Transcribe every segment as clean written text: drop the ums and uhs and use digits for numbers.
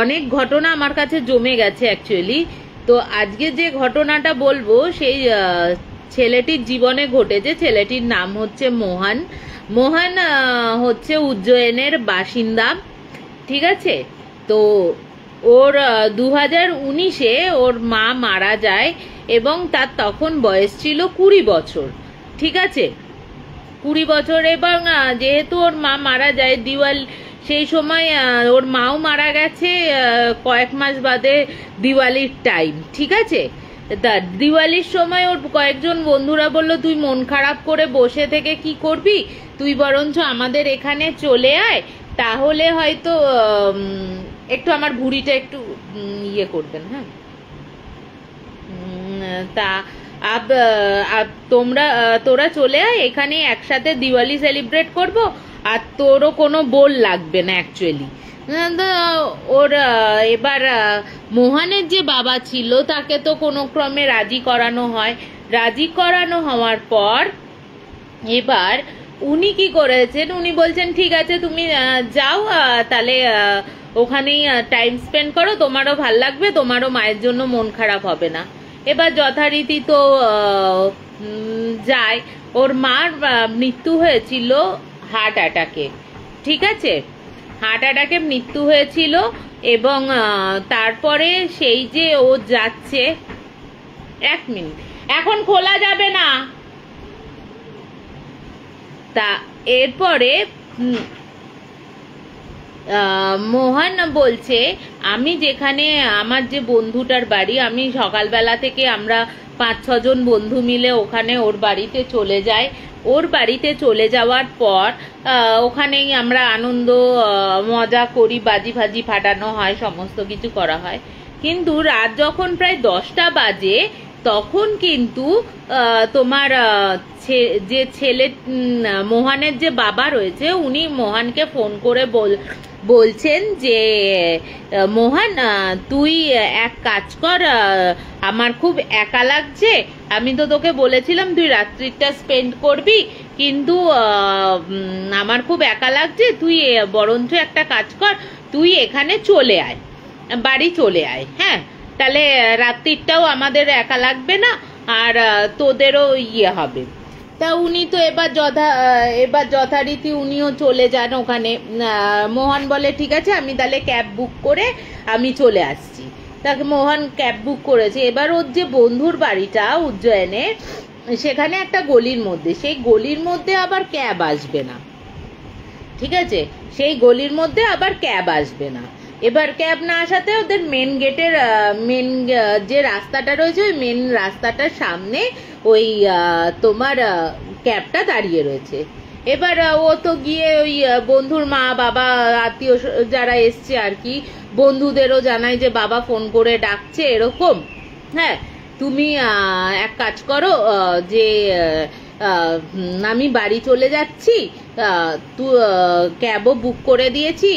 অনেক ঘটনা আমার কাছে জমে গেছে অ্যাকচুয়ালি। তো আজকে যে ঘটনাটা বলবো সেই ছেলেটির জীবনে ঘটেছে। ছেলেটির নাম হচ্ছে মোহন। মোহন হচ্ছে উজ্জয়নের বাসিন্দা, ঠিক আছে। তো ওর 2019-এ ওর মা মারা যায় এবং তার তখন বয়স ছিল 20 বছর, ঠিক আছে, 20 বছর। এবং যেহেতু ওর মা মারা যায় দিওয়ালি, সেই সময় ওর মাও মারা গেছে কয়েক মাস বাদে দিওয়ালির টাইম, ঠিক আছে। তা দিওয়ালির সময় ওর কয়েকজন বন্ধুরা বলল, তুই মন খারাপ করে বসে থেকে কি করবি, তুই বরঞ্চ আমাদের এখানে চলে আয়, তাহলে হয়তো একটু আমার ভুঁড়িটা একটু ইয়ে করবেন, হ্যাঁ। তা তোরা চলে আয়, এখানে একসাথে দিওয়ালি সেলিব্রেট করব, আর তোরও কোনো বোল লাগবে না অ্যাকচুয়ালি। ওর এবার মোহনের যে বাবা ছিল তাকে তো কোনো ক্রমে রাজি করানো হয়। রাজি করানো হওয়ার পর এবার উনি কি করেছেন, উনি বলছেন ঠিক আছে তুমি যাও, তাহলে ওখানেই টাইম স্পেন্ড করো, তোমারও ভাল লাগবে, তোমারও মায়ের জন্য মন খারাপ হবে না। এবার যথারীতি তো যায়। ওর মার মৃত্যু হয়েছিল হার্ট অ্যাটাকে, ঠিক আছে, হার্ট অ্যাটাকে মৃত্যু হয়েছিল। এবং তারপরে সেই যে ও যাচ্ছে, 1 মিনিট, এখন খোলা যাবে না। তা এরপরে মোহন বলছে, আমি যেখানে আমার যে বন্ধুটার বাড়ি, আমি সকালবেলা থেকে আমরা 5-6 জন বন্ধু মিলে ওখানে ওর বাড়িতে চলে যাই। ওর বাড়িতে চলে যাওয়ার পর ওখানেই আমরা আনন্দ মজা করি, বাজি ফাজি ফাটানো হয়, সমস্ত কিছু করা হয়। কিন্তু রাত যখন প্রায় 10টা বাজে তখন কিন্তু তোমার যে ছেলে মোহনের যে বাবা রয়েছে উনি মোহনকে ফোন করে বলছেন যে মোহন তুই এক কাজ কর, আমার খুব একা লাগছে, আমি তো তোকে বলেছিলাম তুই রাত্রিটা স্পেন্ড করবি, কিন্তু আমার খুব একা লাগছে, তুই বরঞ্চ একটা কাজ কর, তুই এখানে চলে আয়, বাড়ি চলে আয়, হ্যাঁ, তাহলে রাত্রিটাও আমাদের একা লাগবে না, আর তোদেরও ইয়ে হবে। তা উনি তো এবার যথারীতি উনিও চলে যান ওখানে। মোহন বলে ঠিক আছে আমি তাহলে ক্যাব বুক করে আমি চলে আসছি। তাকে মোহন ক্যাব বুক করেছে। এবার ওর যে বন্ধুর বাড়িটা উজ্জয়নে, সেখানে একটা গলির মধ্যে, সেই গলির মধ্যে আবার ক্যাব আসবে না, ঠিক আছে, সেই গলির মধ্যে আবার ক্যাব আসবে না। এবার ক্যাব না আসাতে ওদের মেন গেটের যে রাস্তাটা রয়েছে ওই মেন রাস্তাটার সামনে ওই তোমার ক্যাবটা দাঁড়িয়ে রয়েছে। এবার ও তো গিয়ে ওই বন্ধুর মা বাবা আত্মীয় যারা এসছে আর কি, বন্ধুদেরও জানায় যে বাবা ফোন করে ডাকছে এরকম, হ্যাঁ তুমি এক কাজ করো, যে আমি বাড়ি চলে যাচ্ছি, ক্যাবও বুক করে দিয়েছি,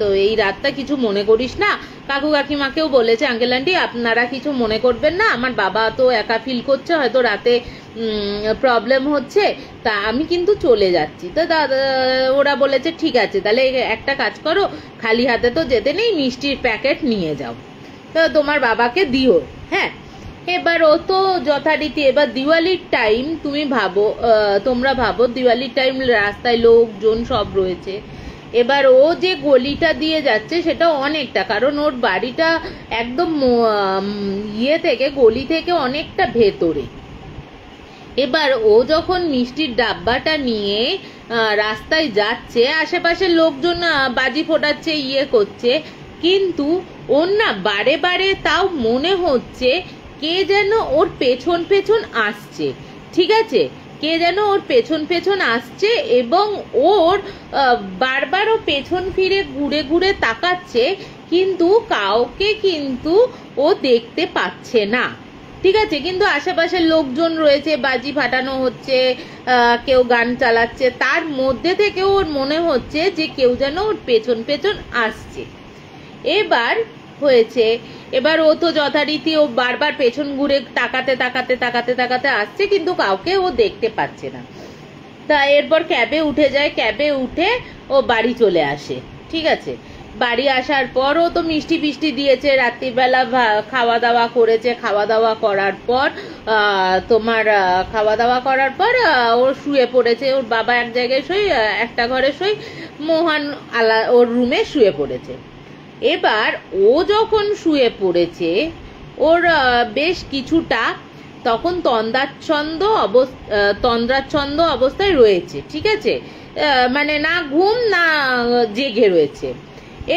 তো এই রাতটা কিছু মনে করিস না। কাকু কাকিমাকেও বলেছে আঙ্কেল আন্টি আপনারা কিছু মনে করবেন না, আমার বাবা তো একা ফিল করছে, হয়তো রাতে প্রবলেম হচ্ছে, তা আমি কিন্তু চলে যাচ্ছি। তো ওরা বলেছে ঠিক আছে তাহলে একটা কাজ করো, খালি হাতে তো যেতে নেই, মিষ্টির প্যাকেট নিয়ে যাও, তো তোমার বাবাকে দিও, হ্যাঁ। এবার ও তো যথারীতি, এবার দিওয়ালির টাইম তুমি ভাবো, তোমরা ভাবো দিওয়ালির টাইম রাস্তায় লোকজন সব রয়েছে। এবার ও যে গলিটা দিয়ে যাচ্ছে সেটা অনেকটা, কারণ ওর বাড়িটা একদম গলি থেকে অনেকটা ভেতরে। এবার ও যখন মিষ্টির ডাব্বাটা নিয়ে রাস্তায় যাচ্ছে, আশেপাশের লোকজন বাজি ফোটাচ্ছে, ইয়ে করছে, কিন্তু ওর না বারে বারে তাও মনে হচ্ছে কে যেন ওর পেছন পেছন আসছে, ঠিক আছে, কে যেন ওর পেছন পেছন আসছে, এবং ওর বারবার ও পেছন ফিরে ঘুরে ঘুরে তাকাচ্ছে, কিন্তু কাউকে কিন্তু ও দেখতে পাচ্ছে না, ঠিক আছে। কিন্তু আশেপাশের লোকজন রয়েছে, বাজি ফাটানো হচ্ছে, কেউ গান চালাচ্ছে, তার মধ্যে থেকে ওর মনে হচ্ছে যে কেউ যেন ওর পেছন পেছন আসছে। এবার হয়েছে, এবার ও তো যথারীতি ও বারবার পেছন ঘুরে তাকাতে তাকাতে তাকাতে তাকাতে আসছে, কিন্তু কাউকে ও দেখতে পাচ্ছে না। তা এরপর ক্যাবে উঠে যায়, ক্যাবে উঠে ও বাড়ি চলে আসে, ঠিক আছে। বাড়ি আসার পরও তো মিষ্টি ফিষ্টি দিয়েছে, রাত্রিবেলা খাওয়া দাওয়া করেছে, খাওয়া দাওয়া করার পর তোমার খাওয়া দাওয়া করার পর ও শুয়ে পড়েছে। ওর বাবা এক জায়গায় একটা ঘরে মোহন ওর রুমে শুয়ে পড়েছে। এবার ও যখন শুয়ে পড়েছে, ওর বেশ কিছুটা তখন তন্দ্রাচ্ছন্দ অবস্থায় রয়েছে, ঠিক আছে, মানে না ঘুম না জেগে রয়েছে।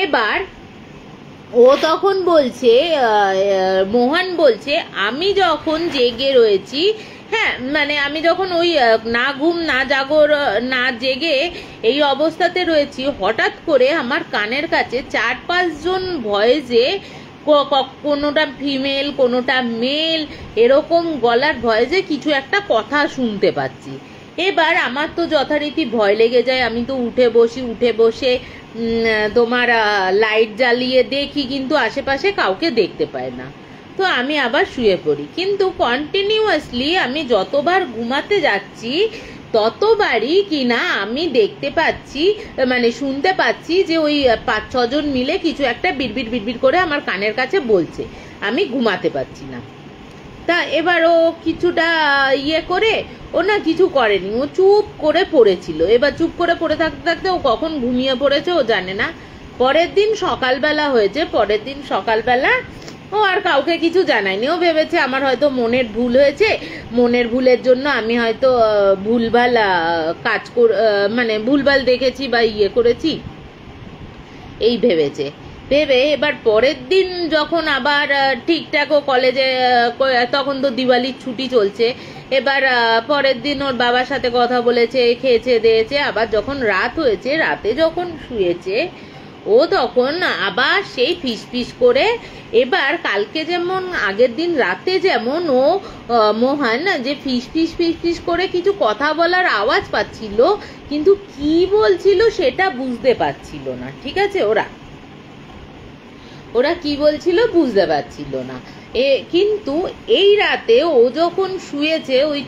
এবার ও তখন বলছে, মোহন বলছে, আমি যখন জেগে রয়েছি, হ্যাঁ মানে আমি যখন ওই না ঘুম না জাগর না জেগে এই অবস্থাতে রয়েছি, হঠাৎ করে আমার কানের কাছে 4-5 জন ভয়েসে, কোনোটা ফিমেল কোনোটা মেল, এরকম গলার ভয়েসে কিছু একটা কথা শুনতে পাচ্ছি। এবার আমার তো যথারীতি ভয় লেগে যায়। আমি তো উঠে বসে তোমার লাইট জ্বালিয়ে দেখি, কিন্তু আশেপাশে কাউকে দেখতে পাই না। তো আমি আবার শুয়ে পড়ি, কিন্তু কন্টিনিউয়াসলি আমি যতবার ঘুমাতে যাচ্ছি ততবারই কিনা আমি দেখতে পাচ্ছি, মানে শুনতে পাচ্ছি যে ওই 5-6 জন মিলে কিছু একটা বিড়বিড় করে আমার কানের কাছে বলছে। আমি ঘুমাতে পারছি না। তা এবার ও কিছুটা করে, ও না কিছু করেনি, ও চুপ করে পড়েছিল। এবার চুপ করে পড়ে থাকতে থাকতে ও কখন ঘুমিয়ে পড়েছে ও জানে না। পরের দিন সকালবেলা হয়েছে, পরের দিন সকালবেলা ও আর কাউকে কিছু জানায়নি। ও ভেবেছে আমার হয়তো মনের ভুল হয়েছে, মনের ভুলের জন্য আমি হয়তো ভুলভাল কাজ মানে ভুলভাল দেখেছি বা করেছি, এই ভেবেছে। এবার পরের দিন যখন আবার ঠিকঠাক ও কলেজে, তখন তো দিওয়ালির ছুটি চলছে, এবার পরের দিন ওর বাবার সাথে কথা বলেছে, খেয়েছে দিয়েছে। আবার যখন রাত হয়েছে, রাতে যখন শুয়েছে, ও তখন আবার সেই ফিস করে, এবার কালকে যেমন আগের দিন রাতে যেমন ও মোহন যে ফিস করে কিছু কথা বলার আওয়াজ পাচ্ছিল, কিন্তু কি বলছিল সেটা বুঝতে পারছিল না, ঠিক আছে, ওরা কি বলছিল বুঝতে পারছিল না। কিন্তু এই রাতে ও যখন শুয়েছে, ওই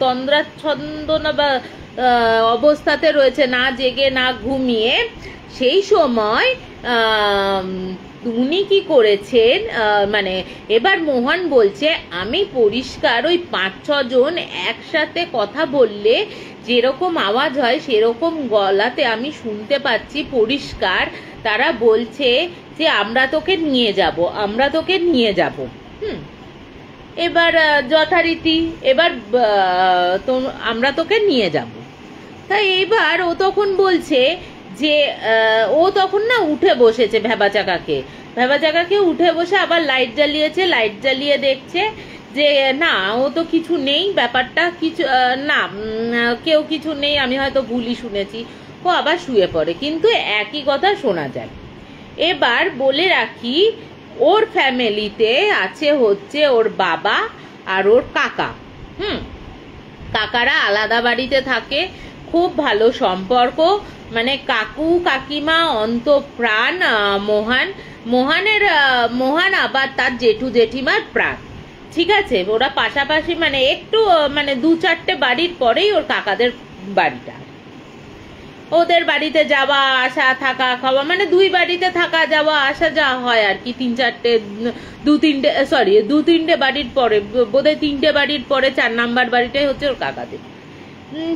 তন্দ্রাচ্ছন্দ না বা অবস্থাতে রয়েছে, না জেগে না ঘুমিয়ে, সেই সময় উনি কি করেছেন, মানে এবার মোহন বলছে, আমি পরিষ্কার ওই 5-6 জন একসাথে কথা বললে যেরকম আওয়াজ হয় সেরকম গলাতে আমি শুনতে পাচ্ছি পরিষ্কার। তারা বলছে যে আমরা তোকে নিয়ে যাব। এবার যথারীতি এবার আমরা তোকে নিয়ে যাব। তাই এবার ও তখন বলছে যে ও তখন না উঠে বসেছে, ভেবাচাকাকে উঠে বসে আবার লাইট জ্বালিয়েছে, লাইট জ্বালিয়ে দেখছে যে না, ও তো কিছু নেই, ব্যাপারটা কিছু না, কেউ কিছু নেই, আমি হয়তো ভুলই শুনেছি। ও আবার শুয়ে পড়ে, কিন্তু একই কথা শোনা যায়। এবার বলে রাখি, ওর ফ্যামিলিতে আছে হচ্ছে ওর বাবা আর ওর কাকা। কাকারা আলাদা বাড়িতে থাকে, খুব ভালো সম্পর্ক, মানে কাকু কাকিমা অন্তঃপ্রাণ মোহন আবার তার জেঠু জেঠিমার প্রাণ, ঠিক আছে। ওরা পাশাপাশি, মানে একটু মানে 2-4টে বাড়ির পরেই ওর কাকাদের বাড়িটা। ওদের বাড়িতে যাওয়া আসা, থাকা খাওয়া, মানে 2 বাড়িতে থাকা যাওয়া আসা যা হয় আর কি, 2-3টে বাড়ির পরে, বোধহয় 3টে বাড়ির পরে 4 নাম্বার বাড়িটাই হচ্ছে ওর কাকাদের।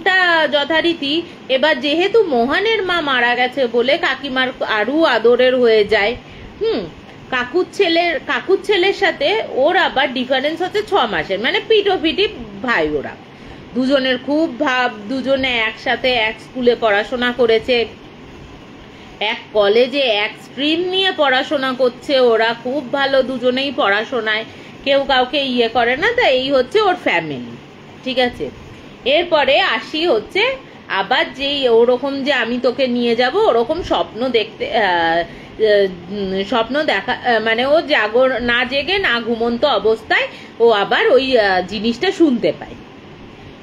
তা যথারীতি এবার যেহেতু মোহনের মা মারা গেছে বলে কাকিমার আরো আদরের হয়ে যায়। কাকুর ছেলের সাথে ওর আবার ডিফারেন্স হচ্ছে 6 মাসের, মানে পিটোপিটি ভাই। ওরা দুজনের খুব ভাব, দুজনে একসাথে এক স্কুলে পড়াশোনা করেছে, এক কলেজে এক স্ট্রিম নিয়ে পড়াশোনা করছে। ওরা খুব ভালো দুজনেই পড়াশোনায়, কেউ কাউকে করে না। তা এই হচ্ছে ওর ফ্যামিলি, ঠিক আছে। এরপরে আসি হচ্ছে আবার যেই ওরকম যে আমি তোকে নিয়ে যাব, ওরকম স্বপ্ন দেখা, মানে ও না জেগে না ঘুমন্ত অবস্থায় ও আবার ওই জিনিসটা শুনতে পায়।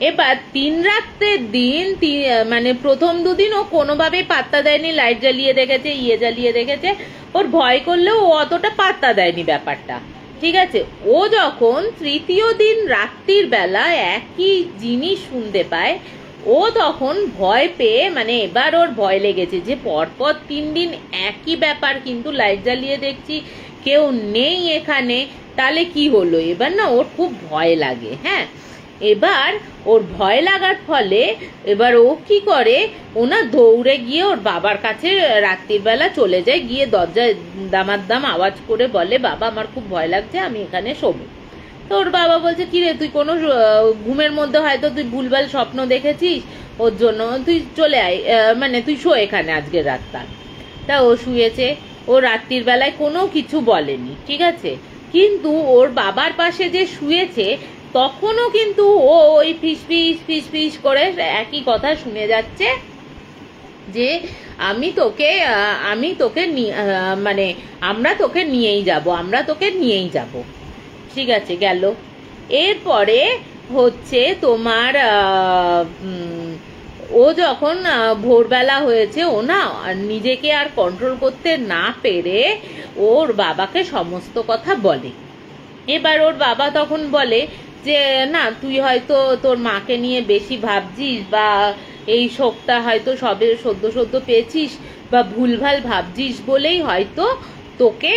এবার 3 রাতের দিন, মানে প্রথম 2 দিন ও কোনোভাবেই পাত্তা দেয়নি, লাইট জ্বালিয়ে দেখেছে, জ্বালিয়ে দেখেছে, ওর ভয় করলেও ও অতটা পাত্তা দেয়নি ব্যাপারটা, ঠিক আছে। ও যখন 3য় দিন রাত্রির বেলা একই জিনিস শুনতে পায়, ও ও তখন ভয় পেয়ে মানে এবার ওর ভয় লেগেছে যে পরপর 3 দিন একই ব্যাপার, কিন্তু লাইট জ্বালিয়ে দেখছি কেউ নেই এখানে, তাহলে কি হলো? এবার না ওর খুব ভয় লাগে। হ্যাঁ, এবার ওর ভয় লাগার ফলে এবার ও কি করে, ও না দৌড়ে গিয়ে ওর বাবার কাছে রাত্রির বেলা চলে যায়, গিয়ে দরজায় দামাদ্দাম আওয়াজ করে বলে, বাবা আমার খুব ভয় লাগছে, আমি এখানে শোবো। তো ওর বাবা বলছে, কিরে তুই কোনো ঘুমের মধ্যে হয়তো তুই ভুলভাল স্বপ্ন দেখেছিস, ওর জন্য তুই চলে আয়, মানে তুই শো এখানে আজকে রাতটা। তা ও শুয়েছে, ও রাত্রির বেলায় কোনো কিছু বলেনি, ঠিক আছে। কিন্তু ওর বাবার পাশে যে শুয়েছে তখনও কিন্তু ও ওই ফিস ফিস করে একই কথা শুনে যাচ্ছে যে আমি তোকে মানে আমরা তোকে নিয়েই যাব। ঠিক আছে, গেল। এরপরে হচ্ছে তোমার ও যখন ভোরবেলা হয়েছে, ও না নিজেকে আর কন্ট্রোল করতে না পেরে ওর বাবাকে সমস্ত কথা বলে। এবার ওর বাবা তখন বলে যে না, তুই হয়তো তোর মাকে নিয়ে বেশি ভাবছিস, বা এই শোকটা হয়তো সবে সদ্য পেয়েছিস, বা ভুলভাল ভাবছিস বলেই হয়তো তোকে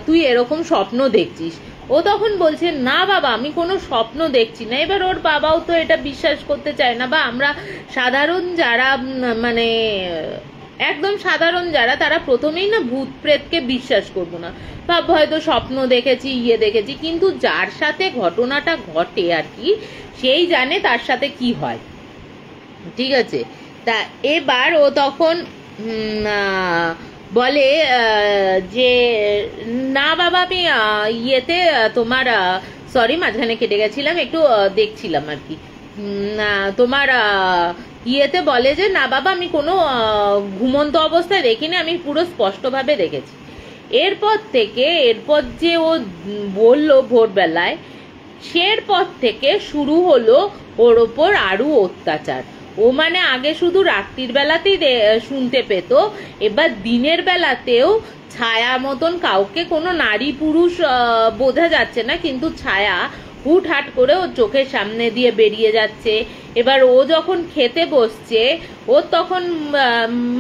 তুই এরকম স্বপ্ন দেখছিস। ও তখন বলছে, না বাবা আমি কোনো স্বপ্ন দেখছি না। এবার ওর বাবাও তো এটা বিশ্বাস করতে চায় না, বা আমরা সাধারণ যারা মানে একদম সাধারণ যারা, তারা প্রথমেই না ভূত প্রেতকে বিশ্বাস করবো না, ভাববো হয়তো স্বপ্ন দেখেছি, দেখেছি। কিন্তু যার সাথে ঘটনাটা ঘটে আর কি, সেই জানে তার সাথে কি হয়, ঠিক আছে। তা এবার ও তখন বলে যে না বাবা আমি তোমার সরি মাঝখানে কেটে গেছিলাম, একটু দেখছিলাম আর কি। তোমার বলে যে না বাবা আমি কোনো ঘুমন্ত অবস্থায় দেখিনি, আমি পুরো স্পষ্টভাবে দেখেছি। এরপর যে ও বললো ভোরবেলায়, সেরপর থেকে শুরু হলো ওর ওপর আরো অত্যাচার। ও মানে আগে শুধু রাত্রির বেলাতেই শুনতে পেত, এবার দিনের বেলাতেও ছায়া মতন কাউকে, কোনো নারী পুরুষ বোঝা যাচ্ছে না, কিন্তু ছায়া হুটহাট করে ওর চোখের সামনে দিয়ে বেরিয়ে যাচ্ছে। এবার ও যখন খেতে বসছে, ও তখন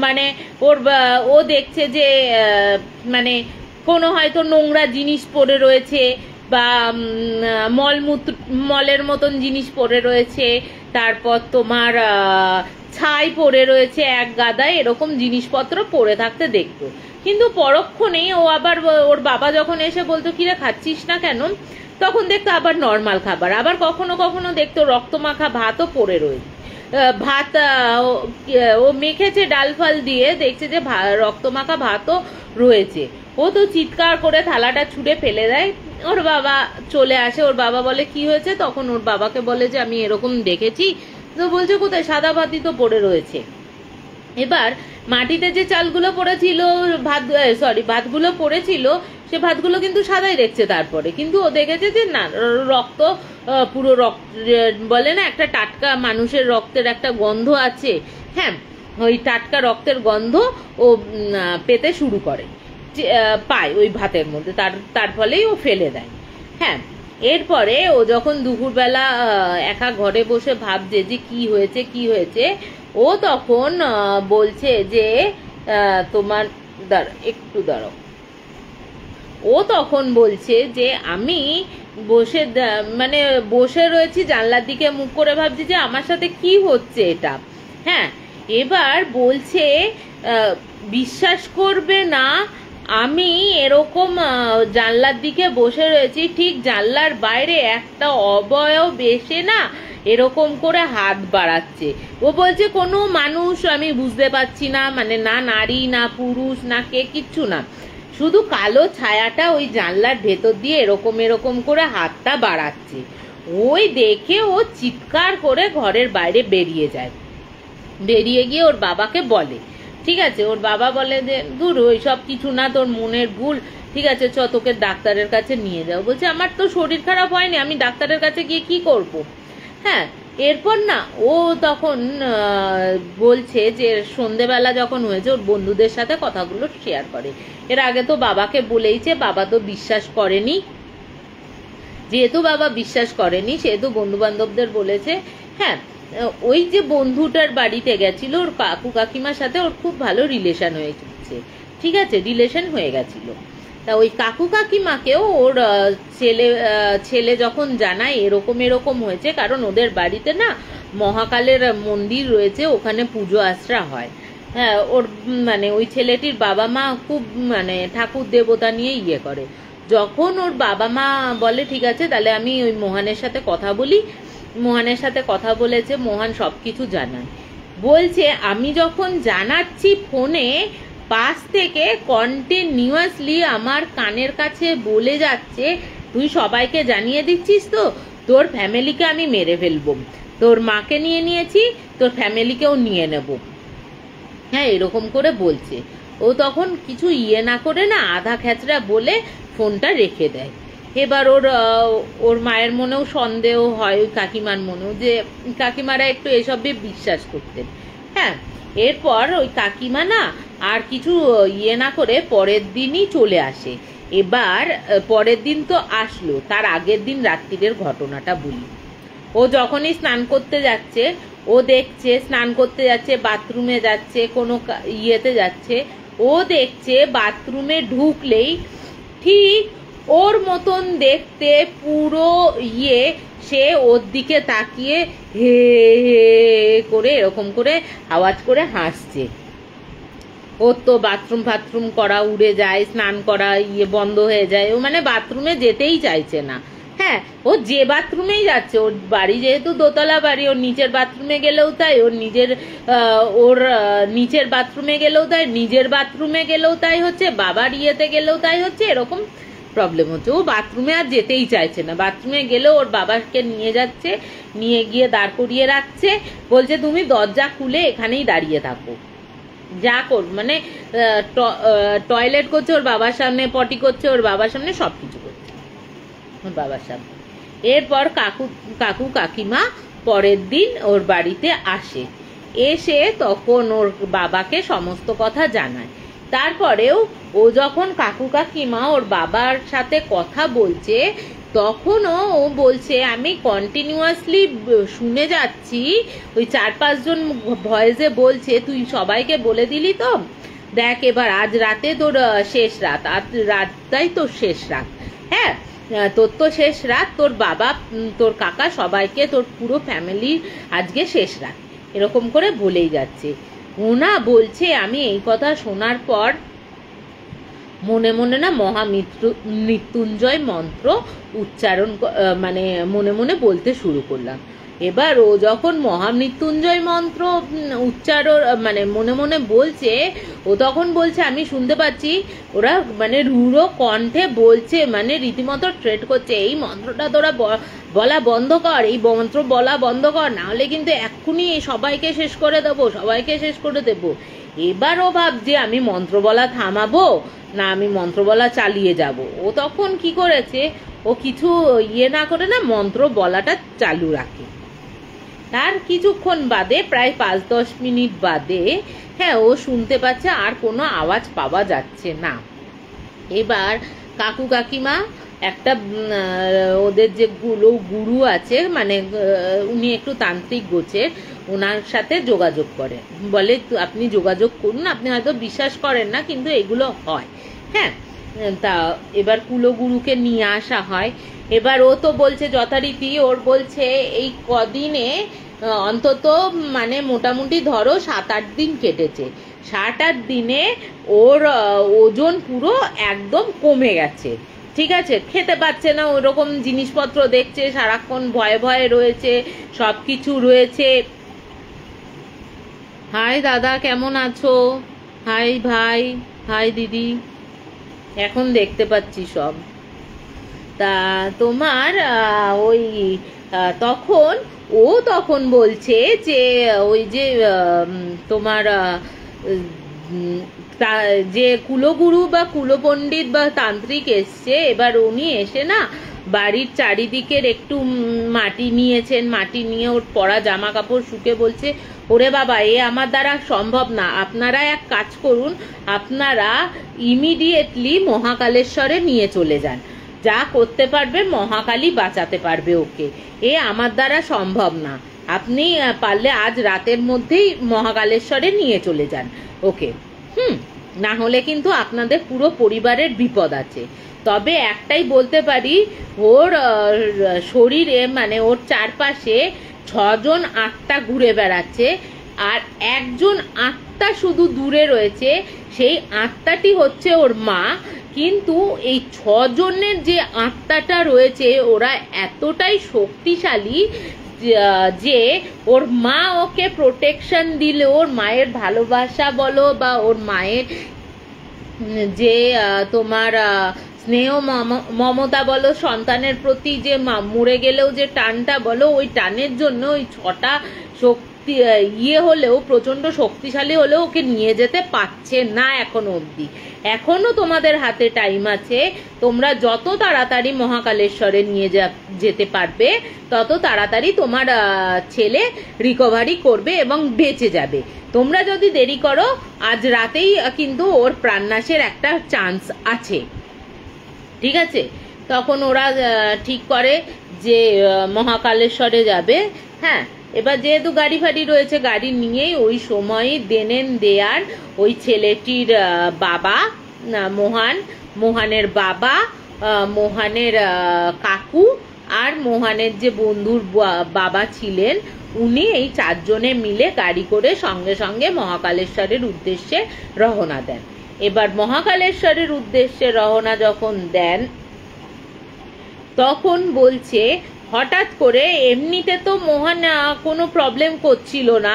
মানে ও দেখছে যে মানে কোনো হয়তো নোংরা জিনিস পড়ে রয়েছে, বা মলের মতন জিনিস পড়ে রয়েছে, তারপর তোমার ছাই পড়ে রয়েছে এক গাদায়, এরকম জিনিসপত্র পড়ে থাকতে দেখতো। কিন্তু পরক্ষণেই ও আবার ওর বাবা যখন এসে বলতো কিরে খাচ্ছিস না কেন, তখন দেখতো আবার নর্মাল খাবার। আবার কখনো কখনো দেখতো রক্তমাখা ভাতও পড়ে রয়েছে, ভাত ও মেখেছে ডাল ফাল দিয়ে, দেখছে যে রক্তমাখা ভাতও রয়েছে। ও তো চিৎকার করে থালাটা ছুঁড়ে ফেলে দেয়। ওর বাবা চলে আসে, ওর বাবা বলে কি হয়েছে, তখন ওর বাবাকে বলে যে আমি এরকম দেখেছি। তো বলছে কোথায়, সাদা ভাতই তো পড়ে রয়েছে। এবার মাটিতে যে চালগুলো পড়েছিল, ভাতগুলো পড়েছিল, সে ভাতগুলো কিন্তু সাদাই দেখছে। তারপরে কিন্তু ও দেখেছে যে না, রক্ত, পুরো রক্ত বলে না একটা টাটকা মানুষের রক্তের একটা গন্ধ আছে, হ্যাঁ ওই টাটকা রক্তের গন্ধ ও পেতে শুরু করে, পায় ওই ভাতের মধ্যে, তার ফলেই ও ফেলে দেয়। হ্যাঁ, এরপরে ও যখন দুপুরবেলা একা ঘরে বসে ভাবছে যে কি হয়েছে, ও তখন বলছে যে তোমার দাঁড়াও, ও তখন বলছে যে আমি বসে রয়েছি জানলার দিকে মুখ করে, ভাবছি যে আমার সাথে কি হচ্ছে এটা। হ্যাঁ, এবার বলছে বিশ্বাস করবে না, আমি এরকম জানলার দিকে বসে রয়েছি, ঠিক জানলার বাইরে একটা অবয়ব এসে না এরকম করে হাত বাড়াচ্ছে। ও বলছে কোনো মানুষ আমি বুঝতে পারছি না, মানে না নারী না পুরুষ না কে, কিচ্ছু না, শুধু কালো ছায়াটা ওই জানলার ভেতর দিয়ে এরকম করে হাতটা বাড়াচ্ছে। ওই দেখে ও চিৎকার করে ঘরের বাইরে বেরিয়ে যায়। বেরিয়ে গিয়ে ওর বাবাকে বলে, ঠিক আছে। ওর বাবা বলে যে দূর, ওই সব কিছু না, তোর মনের ভুল, ঠিক আছে চ তোকে ডাক্তারের কাছে নিয়ে যাও। বলছে আমার তো শরীর খারাপ হয়নি, আমি ডাক্তারের কাছে গিয়ে কি করব। হ্যাঁ, এরপর না ও তখন বলছে যে সন্ধেবেলা যখন হয়েছে ওর বন্ধুদের সাথে কথাগুলো শেয়ার করে। এর আগে তো বাবাকে বলেইছে, বাবা তো বিশ্বাস করেনি, যেহেতু বাবা বিশ্বাস করেনি সেহেতু বন্ধু বান্ধবদের বলেছে। হ্যাঁ, ওই যে বন্ধুটার বাড়িতে গেছিল ওর কাকু কাকিমার সাথে ওর খুব ভালো রিলেশন হয়ে গেছে, ঠিক আছে, রিলেশন হয়ে গেছিল। তা ওই কাকু কাকিমাকেও ওর ছেলে যখন জানায় এরকম এরকম হয়েছে, কারণ ওদের বাড়িতে না মহাকালের মন্দির রয়েছে, ওখানে পুজো আশ্রা হয়। হ্যাঁ, ওর মানে ওই ছেলেটির বাবা মা খুব মানে ঠাকুর দেবতা নিয়ে ইয়ে করে। যখন ওর বাবা মা বলে ঠিক আছে তাহলে আমি ওই মোহনের সাথে কথা বলি, মোহনের সাথে কথা বলেছে, মোহন সব কিছু জানায়। বলছে আমি যখন জানাচ্ছি ফোনে, পাশ থেকে কন্টিনিউয়াসলি আমার কানের কাছে বলে যাচ্ছে তুই সবাইকে জানিয়ে দিচ্ছিস তো, তোর ফ্যামিলিকে আমি মেরে ফেলবো, তোর মাকে নিয়ে নিয়েছি, তোর ফ্যামিলিকেও নিয়ে নেব। হ্যাঁ, এরকম করে বলছে। ও তখন কিছু ইয়ে না করে না আধা খেচড়া বলে ফোনটা রেখে দেয়। এবার ওর মায়ের মনেও সন্দেহ হয়, ওই কাকিমার মনেও, যে কাকিমারা একটু এসবে বিশ্বাস করতেন। হ্যাঁ, এরপর ওই কাকিমা না আর কিছু ইয়ে না করে পরের দিনই চলে আসে। এবার পরের দিন তো আসলো, তার আগের দিন রাত্রিরের ঘটনাটা বলি। ও যখনই স্নান করতে যাচ্ছে, ও দেখছে স্নান করতে যাচ্ছে, বাথরুমে যাচ্ছে, কোনো ইয়েতে যাচ্ছে, ও দেখছে বাথরুমে ঢুকলেই ঠিক ওর মতন দেখতে পুরো ইয়ে, সে ওর দিকে তাকিয়ে হে হে করে এরকম করে আওয়াজ করে হাসছে। ওর তো বাথরুম করা উড়ে যায়, স্নান করা ইয়ে বন্ধ হয়ে যায়, ও মানে বাথরুমে যেতেই চাইছে না। হ্যাঁ, ও যে বাথরুমেই যাচ্ছে, ওর বাড়ি যেহেতু দোতলা বাড়ি, ওর নিচের বাথরুমে গেলেও তাই, ওর নিচের বাথরুমে গেলেও তাই, নিজের বাথরুমে গেলেও তাই হচ্ছে, বাবার ইয়েতে গেলেও তাই হচ্ছে, এরকম প্রবলেম হচ্ছে। ও বাথরুমে আর যেতেই চাইছে না। বাথরুমে গেলেও ওর বাবাকে নিয়ে যাচ্ছে, নিয়ে গিয়ে দাঁড় করিয়ে রাখছে, বলছে তুমি দরজা খুলে এখানেই দাঁড়িয়ে থাকো, যা কর মানে টয়লেট করছে ওর বাবার সামনে, পটি করছে ওর বাবার সামনে, সবকিছু করছে ওর বাবার সামনে। এরপর কাকু কাকিমা পরের দিন ওর বাড়িতে আসে, এসে তখন ওর বাবাকে সমস্ত কথা জানায়। তারপরেও ও যখন কাকু কাকিমা ওর বাবার সাথে কথা বলছে, তখনও ও বলছে আমি কন্টিনিউয়াসলি শুনে যাচ্ছি, ওই 4-5 জন ভয়েসে বলছে তুই সবাইকে বলে দিলি তো, দেখ এবার আজ রাতে তোর শেষ রাত, আজ রাতটাই তোর শেষ রাত। হ্যাঁ, তোর তো শেষ রাত, তোর বাবা তোর কাকা সবাইকে, তোর পুরো ফ্যামিলির আজকে শেষ রাত, এরকম করে বলেই যাচ্ছে। ওনা বলছে আমি এই কথা শোনার পর মনে মনে না মৃত্যুঞ্জয় মন্ত্র উচ্চারণ মানে মনে মনে বলতে শুরু করলাম। এবার ও যখন মহামৃত্যুঞ্জয় মন্ত্র উচ্চারণ মানে মনে মনে বলছে, ও তখন বলছে আমি শুনতে পাচ্ছি ওরা মানে রূঢ় কণ্ঠে বলছে, মানে রীতিমতো থ্রেট করছে, এই মন্ত্রটা তোরা বলা বন্ধ কর, এই মন্ত্র বলা বন্ধ কর, নাহলে কিন্তু এক্ষুনি সবাইকে শেষ করে দেবো, সবাইকে শেষ করে দেবো। এবার ও ভাবছে আমি মন্ত্র বলা থামাবো না আমি মন্ত্র বলা চালিয়ে যাব। ও তখন কি করেছে, ও কিছু ইয়ে না করে না মন্ত্র বলাটা চালু রাখে। তার কিছুক্ষণ বাদে, প্রায় 5-10 মিনিট বাদে, হ্যাঁ, ও শুনতে পাচ্ছে আর কোনো আওয়াজ পাওয়া যাচ্ছে না। এবার কাকু কাকিমা একটা ওদের যে গুরু আছে, মানে উনি একটু তান্ত্রিক গোছের, ওনার সাথে যোগাযোগ করে, বলে আপনি যোগাযোগ করুন, আপনি হয়তো বিশ্বাস করেন না কিন্তু এগুলো হয়। হ্যাঁ, তা এবার কুলগুরুকে নিয়ে আসা হয়। এবার ও তো বলছে যথারীতি, ওর বলছে এই কদিনে অন্তত মানে মোটামুটি ধরো 7-8 দিন কেটেছে, 7-8 দিনে ওর ওজন পুরো একদম কমে গেছে, ঠিক আছে, খেতে পাচ্ছে না, ওরকম জিনিসপত্র দেখছে, সারাক্ষণ ভয়ে ভয়ে রয়েছে, সব কিছু রয়েছে। হাই দাদা, কেমন আছো? হাই ভাই, হাই দিদি, এখন দেখতে পাচ্ছি সব। তা তোমার ওই তখন বলছে যে ওই যে তোমার যে কুলগুরু বা কুলপণ্ডিত বা তান্ত্রিক এসছে, এবার উনি এসে না বাড়ির চারিদিকের একটু মাটি নিয়েছেন, মাটি নিয়ে ওর পরা জামা কাপড় শুকে বলছে ওরে বাবা এ আমার দ্বারা সম্ভব না, আপনারা এক কাজ করুন, আপনারা ইমিডিয়েটলি মহাকালেশ্বরে নিয়ে চলে যান, যা করতে পারবে মহাকালী বাঁচাতে পারবে ওকে, এ আমার দ্বারা সম্ভব না। আপনি পারলে আজ রাতের মধ্যেই মহাকালেশ্বরে নিয়ে চলে যান ওকে। না হলে কিন্তু আপনাদের পুরো পরিবারের বিপদ আছে। তবে একটাই বলতে পারি, ওর শরীরে মানে ওর চারপাশে 6 জন আত্মা ঘুরে বেড়াচ্ছে, আর একজন আত্মা শুধু দূরে রয়েছে, সেই আত্মাটি হচ্ছে ওর মা। কিন্তু এই 6 জনের যে আত্মাটা রয়েছে ওরা এতটাই শক্তিশালী যে ওর মা ওকে প্রোটেকশন দিলে, ওর মায়ের ভালোবাসা বলো বা ওর মায়ের যে তোমার স্নেহ মমতা বলো, সন্তানের প্রতি যে মরে গেলেও যে টানটা বলো, ওই টানের জন্য ওই 6টা শক্তি হলেও প্রচন্ড শক্তিশালী হলেও ওকে নিয়ে যেতে পারছে না এখনো অবধি। এখনো তোমাদের হাতে টাইম আছে, তোমরা যত তাড়াতাড়ি মহাকালেশ্বরে নিয়ে যেতে পারবে তত তাড়াতাড়ি তোমার ছেলে রিকভারি করবে এবং বেঁচে যাবে। তোমরা যদি দেরি করো আজ রাতেই কিন্তু ওর প্রাণনাশের একটা চান্স আছে, ঠিক আছে? তখন ওরা ঠিক করে যে মহাকালেশ্বরে যাবে। হ্যাঁ, এবার যেহেতু গাড়ি ফাড়ি রয়েছে, গাড়ি নিয়েই ওই সময়ই দেনেন দেয়ার ওই ছেলেটির বাবা মোহানের বাবা, মোহানের কাকু আর মোহানের যে বন্ধুর বাবা ছিলেন, উনি এই 4 জনে মিলে গাড়ি করে সঙ্গে সঙ্গে মহাকালেশ্বরের উদ্দেশ্যে রওনা দেন। এবার মহাকালেশ্বরের উদ্দেশ্যে রওনা যখন দেন তখন বলছে হঠাৎ করে, এমনিতে তো মোহন কোনো প্রবলেম করছিল না,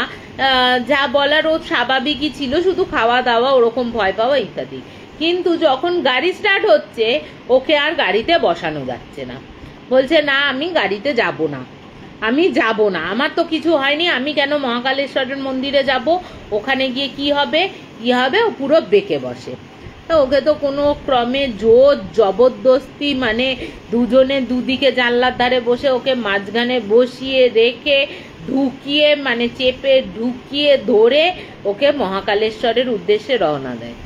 যা বলার ও স্বাভাবিকই ছিল, শুধু খাওয়া দাওয়া ওরকম ভয় পাওয়া ইত্যাদি। কিন্তু যখন গাড়ি স্টার্ট হচ্ছে ওকে আর গাড়িতে বসানো যাচ্ছে না। বলছে না, আমি গাড়িতে যাব না, আমি যাব না, আমার তো কিছু হয়নি, আমি কেন মহাকালেশ্বরের মন্দিরে যাব? ওখানে গিয়ে কি হবে ও পুরো বেঁকে বসে। তো ওকে তো কোনো ক্রমে জোর জবরদস্তি, মানে দুজনে দুদিকে জানলার ধারে বসে ওকে মাঝখানে বসিয়ে রেখে ঢুকিয়ে, মানে চেপে ঢুকিয়ে ধরে ওকে মহাকালেশ্বরের উদ্দেশ্যে রওনা দেয়।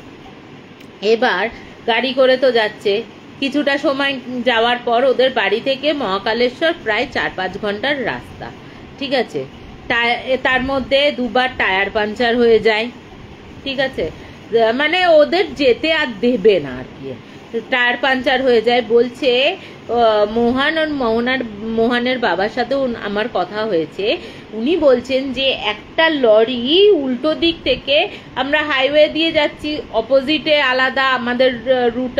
এবার গাড়ি করে তো যাচ্ছে, কিছুটা সময় যাওয়ার পর ওদের বাড়ি থেকে মহাকালেশ্বর প্রায় 4-5 ঘন্টার রাস্তা, ঠিক আছে? তার মধ্যে 2বার টায়ার পাঞ্চার হয়ে যায়, ঠিক আছে? মানে ওদের যেতে আর দেবে না আর কি, টায়ার পাঞ্চার হয়ে যায়। বলছে মোহনের বাবার সাথে আমার কথা হয়েছে, উনি বলছেন যে একটা লরি উল্টো দিক থেকে, আমরা হাইওয়ে দিয়ে যাচ্ছি, অপোজিটে আলাদা আমাদের রুট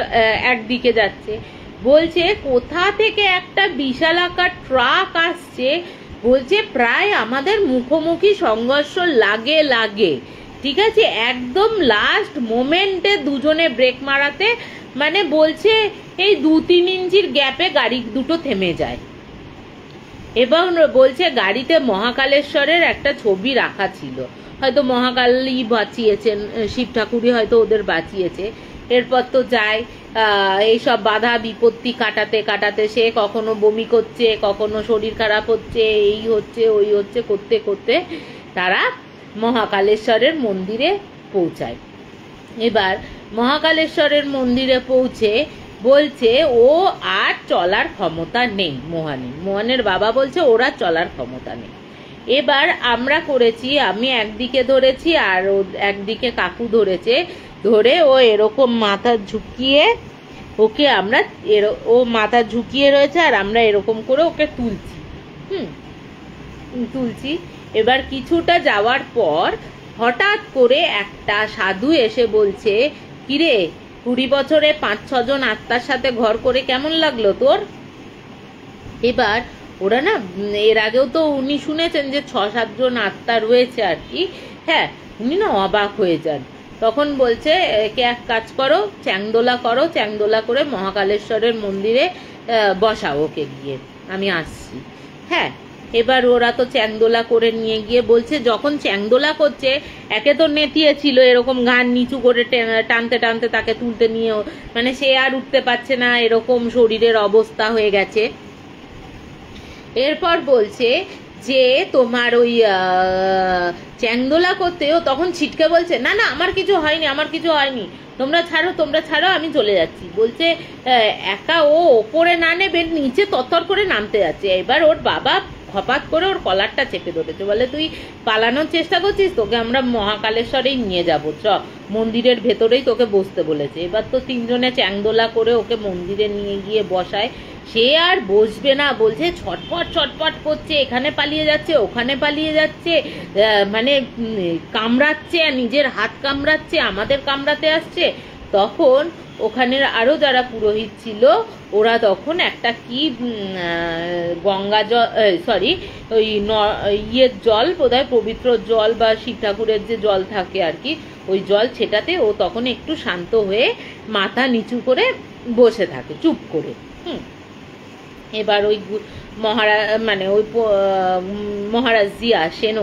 একদিকে যাচ্ছে, বলছে কোথা থেকে একটা বিশালাকার ট্রাক আসছে, বলছে প্রায় আমাদের মুখোমুখি সংঘর্ষ লাগে, ঠিক আছে? একদম লাস্ট মোমেন্টে দুজনে ব্রেক মারাতে, মানে বলছে এই 2-3 ইঞ্চির গ্যাপে গাড়ি দুটো থেমে যায়। এবং বলছে গাড়িতে মহাকালেশ্বরের একটা ছবি রাখা ছিল, হয়তো মহাকালই বাঁচিয়েছেন, শিব ঠাকুরই হয়তো ওদের বাঁচিয়েছে। এরপর তো যায় এইসব বাধা বিপত্তি কাটাতে কাটাতে, সে কখনো বমি করছে, কখনো শরীর খারাপ হচ্ছে, এই হচ্ছে ওই হচ্ছে করতে করতে তারা মহাকালেশ্বরের মন্দিরে পৌঁছায়। এবার মহাকালেশ্বরের মন্দিরে পৌঁছে বলছে ও আর চলার ক্ষমতা নেই, মোহনের বাবা বলছে ওর আর চলার ক্ষমতা নেই। এবার আমরা করেছি, আমি একদিকে ধরেছি আর একদিকে কাকু ধরেছে, ধরে ও এরকম মাথা ঝুঁকিয়ে ওকে আমরা, ও মাথা ঝুঁকিয়ে রয়েছে আর আমরা এরকম করে ওকে তুলছি। এবার কিছুটা যাওয়ার পর হঠাৎ করে একটা সাধু এসে বলছে, কিরে 20 বছরে 5-6 জন আত্মার সাথে ঘর করে কেমন লাগলো তোর? এবার ওরা না, এর আগেও তো উনি শুনেছেন যে 6-7 জন আত্মা রয়েছে আর কি। হ্যাঁ, উনি না অবাক হয়ে যান। তখন বলছে কে এক কাজ করো, চ্যাংদোলা করে মহাকালেশ্বরের মন্দিরে বসাও ওকে গিয়ে, আমি আসছি। হ্যাঁ, এবার ওরা তো চ্যাংদোলা করে নিয়ে গিয়ে, বলছে যখন চ্যাংদোলা করছে, একে তো নেতিয়েছিল এরকম ঘাড় নিচু করে টানতে টানতে তাকে তুলতে নিয়ে, মানে সে আর উঠতে পারছে না, এরকম শরীরের অবস্থা হয়ে গেছে। এরপর বলছে যে তোমার ওই চ্যাংদোলা করতেও তখন ছিটকে বলছে, না না আমার কিছু হয়নি, তোমরা ছাড়ো, আমি চলে যাচ্ছি। বলছে একা ও ওপরে না নেবে, নিচে তত্তর করে নামতে যাচ্ছে। এবার ওর বাবা খপাত করে ওর কলারটা চেপে ধরেছে, বলে তুই পালানোর চেষ্টা করছিস, তোকে আমরা মহাকালেশ্বরেই নিয়ে যাবো, চ মন্দিরের ভেতরেই তোকে বসতে বলেছে। এবার তো তিনজনে চ্যাংদোলা করে ওকে মন্দিরে নিয়ে গিয়ে বসায়। সে আর বসবে না, বলছে ছটপট ছটপট করছে, এখানে পালিয়ে যাচ্ছে ওখানে পালিয়ে যাচ্ছে, মানে কামড়াচ্ছে, নিজের হাত কামড়াচ্ছে, আমাদের কামড়াতে আসছে। তখন ওখানের আরো যারা পুরোহিত ছিল ওরা তখন একটা কি গঙ্গা জল, সরি ওই ইয়ের জল, বোধহয় পবিত্র জল বা শিব ঠাকুরের যে জল থাকে আর কি, ওই জল ছেটাতে ও তখন একটু শান্ত হয়ে মাথা নিচু করে বসে থাকে চুপ করে। এবার ওই মানে ওই মহারাজজি আসেন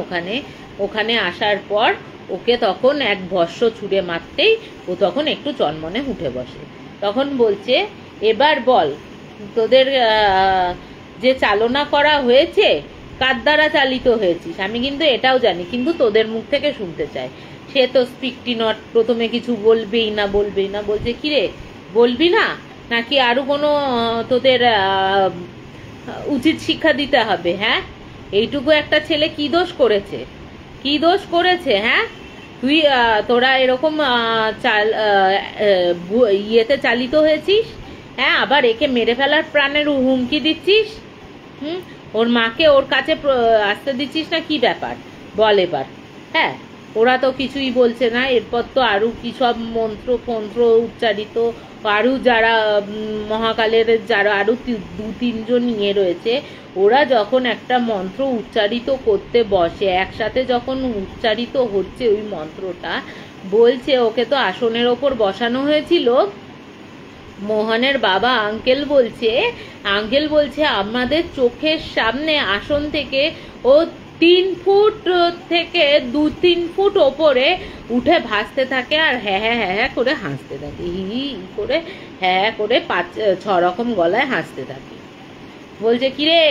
ওখানে আসার পর ওকে তখন এক ভস্য ছুঁড়ে মারতেই ও তখন একটু চনমনে উঠে বসে। তখন বলছে, এবার বল তোদের যে চালনা করা হয়েছে কার দ্বারা চালিত হয়েছিস, আমি কিন্তু এটাও জানি, কিন্তু তোদের মুখ থেকে শুনতে চাই। সে তো স্পিকটি নট, প্রথমে কিছু বলবেই না। বলছে, কিরে বলবি না নাকি আরো কোনো তোদের উচিত শিক্ষা দিতে হবে? হ্যাঁ, এইটুকু একটা ছেলে কি দোষ করেছে? হ্যাঁ, তুই তোরা এরকম ইয়েতে চালিত হয়েছিস? হ্যাঁ, আবার একে মেরে ফেলার প্রাণের হুমকি দিচ্ছিস। ওর মাকে ওর কাছে আসতে দিচ্ছিস না, কি ব্যাপার বল এবার? হ্যাঁ, ওরা তো কিছুই বলছে না। এরপর তো আরো কি সব মন্ত্র উচ্চারিত, আরো যারা মহাকালের যারা আরো 2-3 জন নিয়ে রয়েছে, ওরা যখন একটা মন্ত্র উচ্চারিত করতে বসে, একসাথে যখন উচ্চারিত হচ্ছে ওই মন্ত্রটা, বলছে ওকে তো আসনের ওপর বসানো হয়েছিল। মোহনের বাবা আঙ্কেল বলছে আমাদের চোখের সামনে আসন থেকে ও 3 ফুট থেকে 2-3 ফুট ওপরে উঠে ভাসতে থাকে আর হ্যাঁ করে হাসতে থাকে, হি করে হ্যাঁ করে 5-6 রকম গলায় হাসতে থাকে। বলছে, কিরে,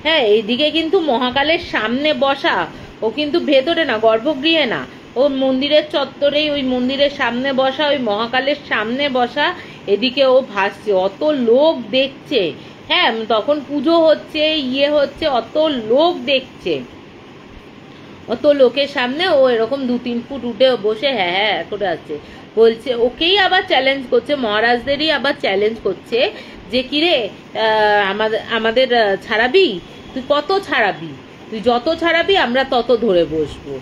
হ্যাঁ এইদিকে কিন্তু মহাকালের সামনে বসা, ও কিন্তু ভেতরে না, গর্ভগৃহে না, ও মন্দিরের চত্বরেই, ওই মন্দিরের সামনে বসা, ওই মহাকালের সামনে বসা, এদিকে ও ভাসছে, অত লোক দেখছে। হ্যাঁ, তখন পুজো হচ্ছে, হচ্ছে, অত লোক দেখছে, অত লোকের সামনে ও এরকম 2-3 ফুট উঠে বসে হ্যাঁ করে আসছে। বলছে, ওকেই আবার চ্যালেঞ্জ করছে, মহারাজদেরই আবার চ্যালেঞ্জ করছে যে কিরে আমাদের ছাড়াবি, তুই কত ছাড়াবি, তুই যত ছাড়াবি আমরা তত ধরে বসবো।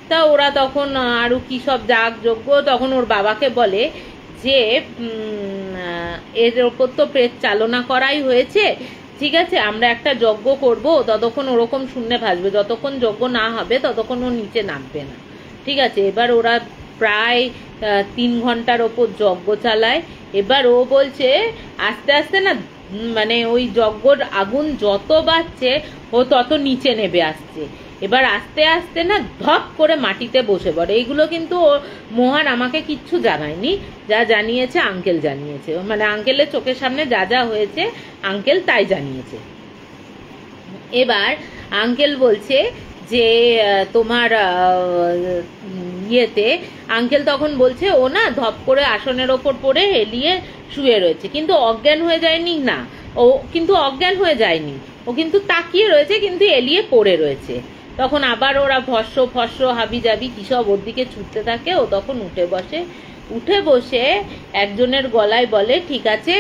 তা ওরা তখন আরো কি সব যাগযজ্ঞ, তখন ওর বাবাকে বলে যে এর ওপর তো প্রেত চালনা করাই হয়েছে, ঠিক আছে আমরা একটা যজ্ঞ করব, ততক্ষণ ওরকম শূন্যে ভাসবে, যতক্ষণ যজ্ঞ না হবে ততক্ষণ ও নিচে নামবে না, ঠিক আছে। এবার ওরা প্রায় 3 ঘন্টার ওপর যজ্ঞ চালায়। এবার ও বলছে আস্তে আস্তে না, মানে ওই যজ্ঞর আগুন যত বাড়ছে ও তত নিচে নেমে আসছে। এবার আস্তে আস্তে না ধপ করে মাটিতে বসে পড়ে। এইগুলো কিন্তু মোহন আমাকে কিচ্ছু জানায়নি, যা জানিয়েছে আঙ্কেল জানিয়েছে, মানে আঙ্কেলের চোখের সামনে যা যা হয়েছে আঙ্কেল তাই জানিয়েছে। এবার আঙ্কেল বলছে যে তোমার ইয়েতে, আঙ্কেল তখন বলছে ও না ধপ করে আসনের ওপর পড়ে হেলিয়ে শুয়ে রয়েছে, কিন্তু অজ্ঞান হয়ে যায়নি না, ও কিন্তু অজ্ঞান হয়ে যায়নি, ও কিন্তু তাকিয়ে রয়েছে, কিন্তু এলিয়ে পড়ে রয়েছে। তখন আবার ওরা ভস্য হাবি জাবি কি সব ওর দিকে ছুটতে থাকে। ও তখন উঠে বসে একজনের গলায় বলে, ঠিক আছে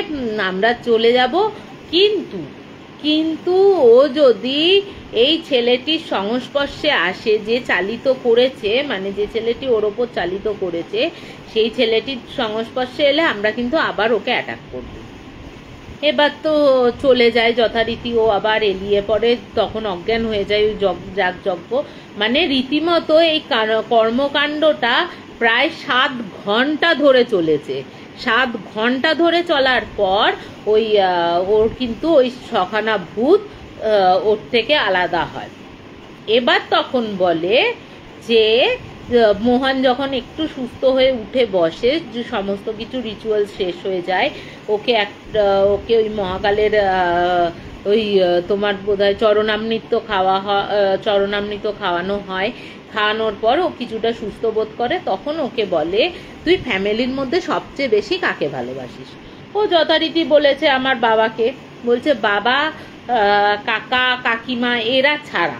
আমরা চলে যাব, কিন্তু ও যদি এই ছেলেটির সংস্পর্শে আসে যে চালিত করেছে, মানে যে ছেলেটি ওর ওপর চালিত করেছে, সেই ছেলেটির সংস্পর্শে এলে আমরা কিন্তু আবার ওকে অ্যাটাক করব। এবার তো চলে যায় যথারীতি, ও আবার এলিয়ে পড়ে, তখন অজ্ঞান হয়ে যায় ওই যাগযজ্ঞ। মানে রীতিমতো এই কর্মকাণ্ডটা প্রায় 7 ঘন্টা ধরে চলেছে। 7 ঘন্টা ধরে চলার পর ওর কিন্তু ওই 6খানা ভূত ওর থেকে আলাদা হয়। এবার তখন বলে যে মোহন যখন একটু সুস্থ হয়ে উঠে বসে, যে সমস্ত কিছু রিচুয়াল শেষ হয়ে যায়, ওকে ওই মহাকালের ওই তোমার বোধহয় চরণামৃত খাওয়ানো হয়। খাওয়ানোর পর ও কিছুটা সুস্থ বোধ করে। তখন ওকে বলে, তুই ফ্যামিলির মধ্যে সবচেয়ে বেশি কাকে ভালোবাসিস? ও যথারীতি বলেছে আমার বাবাকে। বলছে, বাবা কাকা কাকিমা এরা ছাড়া।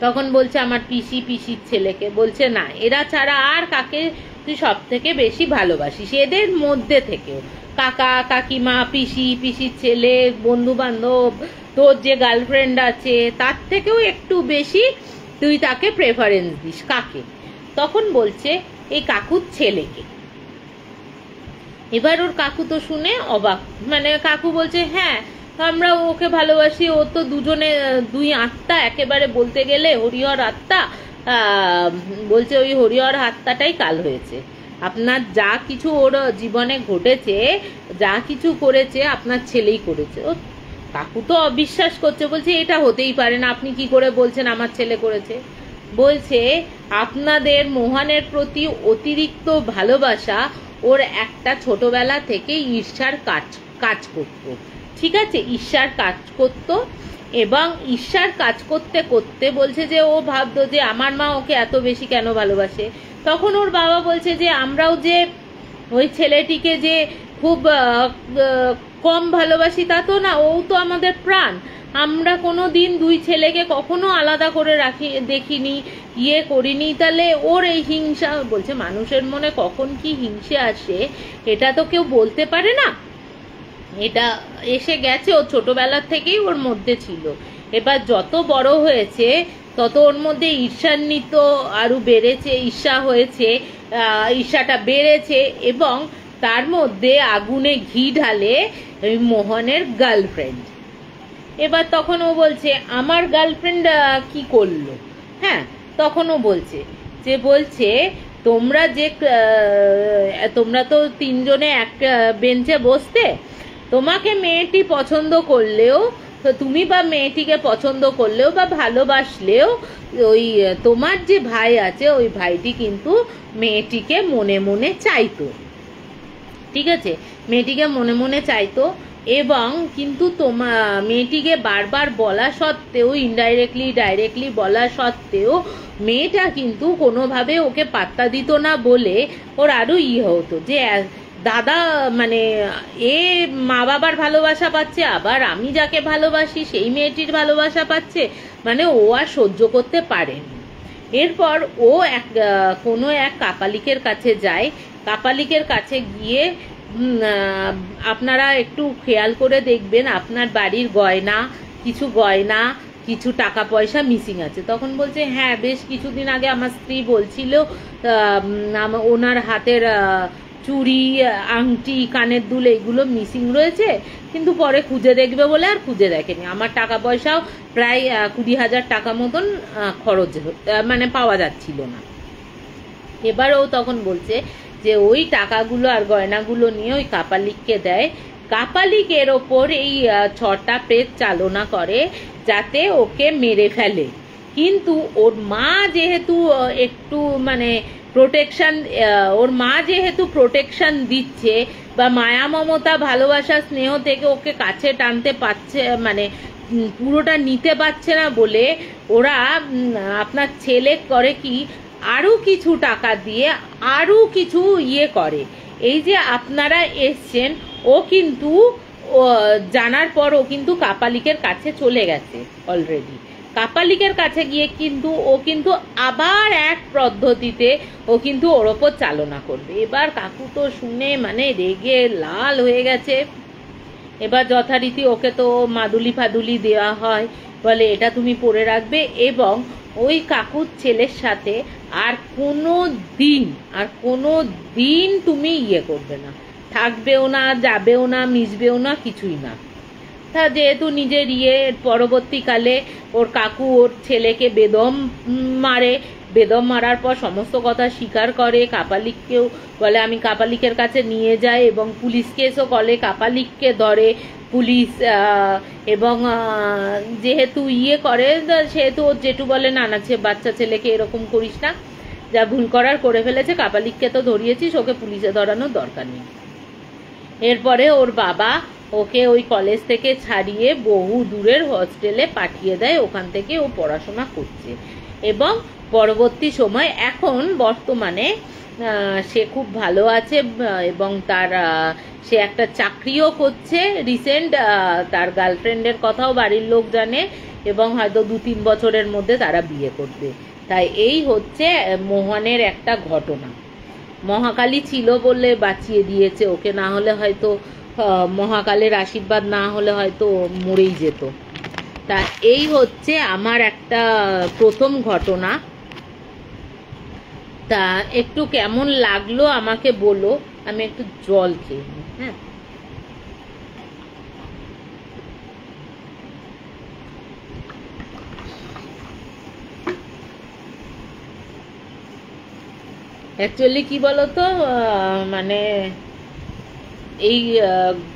তখন বলছে আমার পিসির ছেলেকে, বলছে না এরা ছাড়া আর কাকে তুই সব থেকে বেশি ভালোবাসিস এদের মধ্যে থেকেও? কাকা কাকিমা পিসির ছেলে, বন্ধু বান্ধব, তোর যে গার্লফ্রেন্ড আছে তার থেকেও একটু বেশি তুই তাকে প্রেফারেন্স দিস। কাকে? তখন বলছে এই কাকুর ছেলেকে। এবার ওর কাকু তো শুনে অবাক, মানে কাকু বলছে হ্যাঁ আমরা ওকে ভালোবাসি, ও তো দুই আত্মা, একেবারে বলতে গেলে হরিহর আত্মা। বলছে ওই হরিহর আত্মাটাই কাল হয়েছে। আপনার যা কিছু ওর জীবনে ঘটেছে, যা কিছু করেছে আপনার ছেলেই করেছে। ও কাকু তো অবিশ্বাস করছে, বলছে এটা হতেই পারে না, আপনি কি করে বলছেন আমার ছেলে করেছে? বলছে আপনাদের মোহনের প্রতি অতিরিক্ত ভালোবাসা ওর একটা ছোটবেলা থেকে ঈর্ষার কাজ করতো। ঠিক আছে, ঈর্ষার কাজ করতো, এবং ঈর্ষার কাজ করতে করতে বলছে যে ও ভাবতো যে আমার মা ওকে এত বেশি কেন ভালোবাসে। তখন ওর বাবা বলছে যে আমরাও যে ওই ছেলেটিকে যে খুব কম ভালোবাসি তা তো না, ও তো আমাদের প্রাণ। আমরা কোনো দিন দুই ছেলেকে কখনো আলাদা করে দেখিনি, করিনি, তাহলে ওর এই হিংসা। বলছে মানুষের মনে কখন কি হিংসে আসে এটা তো কেউ বলতে পারে না, এটা এসে গেছে, ও ছোটবেলার থেকেই ওর মধ্যে ছিল। এবার যত বড় হয়েছে তত ওর মধ্যে ঈর্ষান্বিত আরো বেড়েছে, ঈর্ষা হয়েছে, ঈর্ষাটা বেড়েছে, এবং তার মধ্যে আগুনে ঘি ঢালে মোহনের গার্লফ্রেন্ড। এবার তখন ও বলছে আমার গার্লফ্রেন্ড কি করলো? হ্যাঁ, তখন ও বলছে তোমরা তো তিনজনে এক বেঞ্চে বসতে, তোমাকে মেয়েটি পছন্দ করলেও, তুমি বা মেয়েটিকে পছন্দ করলেও বা ভালোবাসলেও ওই তোমার যে ভাই আছে ওই ভাইটি কিন্তু মেয়েটিকে মনে মনে চাইতো। ঠিক আছে, মেয়েটিকে মনে মনে চাইতো, এবং কিন্তু মেয়েটিকে বারবার বলা সত্ত্বেও, ডাইরেক্টলি বলা সত্ত্বেও মেয়েটা কিন্তু কোনোভাবে ওকে পাত্তা দিত না বলে ওর আরো হতো যে দাদা, মানে এ মা বাবার ভালোবাসা পাচ্ছে, আবার আমি যাকে ভালোবাসি সেই মেয়েটির ভালোবাসা পাচ্ছে, মানে ও আর সহ্য করতে পারেনি। এরপর ও কোনো এক কাপালিকের কাছে যায়। কাপালিকের কাছে গিয়ে আপনারা একটু খেয়াল করে দেখবেন আপনার বাড়ির গয়না কিছু টাকা পয়সা মিসিং আছে। তখন বলছে হ্যাঁ, বেশ কিছুদিন আগে আমার স্ত্রী বলছিল ওনার হাতের চুড়ি, আংটি, কানের দুল এগুলো মিসিং রয়েছে, কিন্তু পরে খুঁজে দেখবে বলে আর খুঁজে দেখেনি। আমার টাকা পয়সাও প্রায় 20,000 টাকা মতন খরচ, মানে পাওয়া যাচ্ছিল না। এবার ও তখন বলছে যে ওই টাকাগুলো আর গয়নাগুলো নিয়ে ওই কাপালিককে দেয়। কাপালিক এর ওপর এই 6টা প্রেত চালনা করে যাতে ওকে মেরে ফেলে, কিন্তু ওর মা যেহেতু একটু মানে প্রোটেকশন দিচ্ছে, বা মায়া মমতা ভালোবাসা স্নেহ থেকে ওকে কাছে টানতে পারছে, মানে পুরোটা নিতে পারছে না বলে ওরা আপনার ছেলে করে কি আরো কিছু টাকা দিয়ে আরো কিছু করে। এই যে আপনারা এসছেন, ও কিন্তু জানার পর ও কিন্তু কাপালিকের কাছে চলে গেছে অলরেডি। কাপালিকের কাছে গিয়ে কিন্তু ও কিন্তু আবার এক পদ্ধতিতে ও কিন্তু ওর ওপর চালনা করবে। এবার কাকু তো শুনে মানে রেগে লাল হয়ে গেছে। এবার যথারীতি ওকে তো মাদুলি ফাদুলি দেওয়া হয়, বলে এটা তুমি পরে রাখবে, এবং ওই কাকুর ছেলের সাথে আর কোনো দিন তুমি করবে না, থাকবেও না, যাবেও না, মিশবেও না, কিছুই না। তা যেহেতু নিজের পরবর্তীকালে ওর কাকু ওর ছেলেকে বেদম মারার পর সমস্ত কথা স্বীকার করে। কাপালিককেও বলে আমি কাপালিকের কাছে নিয়ে যাই, এবং পুলিশ কেসও করে, কাপালিককে ধরে পুলিশ। এবং যেহেতু করে সেহেতু ওর জেঠু বলে না বাচ্চা ছেলেকে এরকম করিস না, যা ভুল করার করে ফেলেছে, কাপালিককে তো ধরিয়েছিস, ওকে পুলিশে ধরানোর দরকার নেই। এরপরে ওর বাবা ওকে ওই কলেজ থেকে ছাড়িয়ে বহু দূরের হস্টেলে পাঠিয়ে দেয়, ওখান থেকে ও পড়াশোনা করছে। এবং পরবর্তী সময় এখন বর্তমানে সে খুব ভালো আছে, এবং তার সে একটা চাকরিও করছে রিসেন্ট, তার গার্লফ্রেন্ডের কথাও বাড়ির লোক জানে, এবং হয়তো 2-3 বছরের মধ্যে তারা বিয়ে করবে। তাই এই হচ্ছে মোহনের একটা ঘটনা। মহাকালী ছিল বলে বাঁচিয়ে দিয়েছে ওকে, না হলে হয়তো মহাকালের আশীর্বাদ না হলে হয়তো মরেই যেত। তা এই হচ্ছে আমার একটা প্রথম ঘটনা। তা একটু কেমন লাগলো আমাকে বলো, আমি একটু জল খেয়ে নিই। হ্যাঁ, অ্যাকচুয়ালি কি বলতো, মানে এই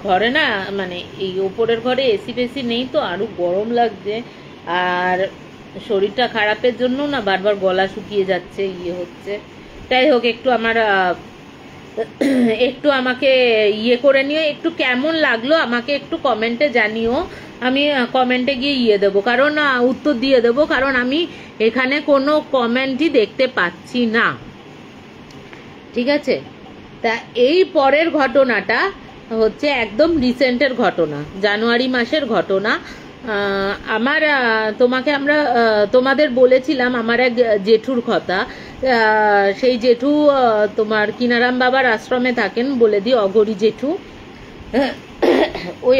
ঘরে না, মানে এই ওপরের ঘরে এসি ফেসি নেই তো আরো গরম লাগছে, আর শরীরটা খারাপের জন্য না বারবার গলা শুকিয়ে যাচ্ছে, ইয়ে হচ্ছে। যাই হোক, একটু আমার একটু আমাকে ইয়ে করে নিও, একটু কেমন লাগলো আমাকে একটু কমেন্টে জানিও। আমি কমেন্টে গিয়ে ইয়ে দেবো, কারণ উত্তর দিয়ে দেবো, কারণ আমি এখানে কোনো কমেন্টই দেখতে পাচ্ছি না। ঠিক আছে? তা এই পরের ঘটনাটা হচ্ছে একদম রিসেন্টের ঘটনা, জানুয়ারি মাসের ঘটনা। আমার তোমাদের বলেছিলাম আমার এক জেঠুর কথা। সেই জেঠু তোমার কিনারাম বাবার আশ্রমে থাকেন, বলে দিই অঘরি জেঠু। ওই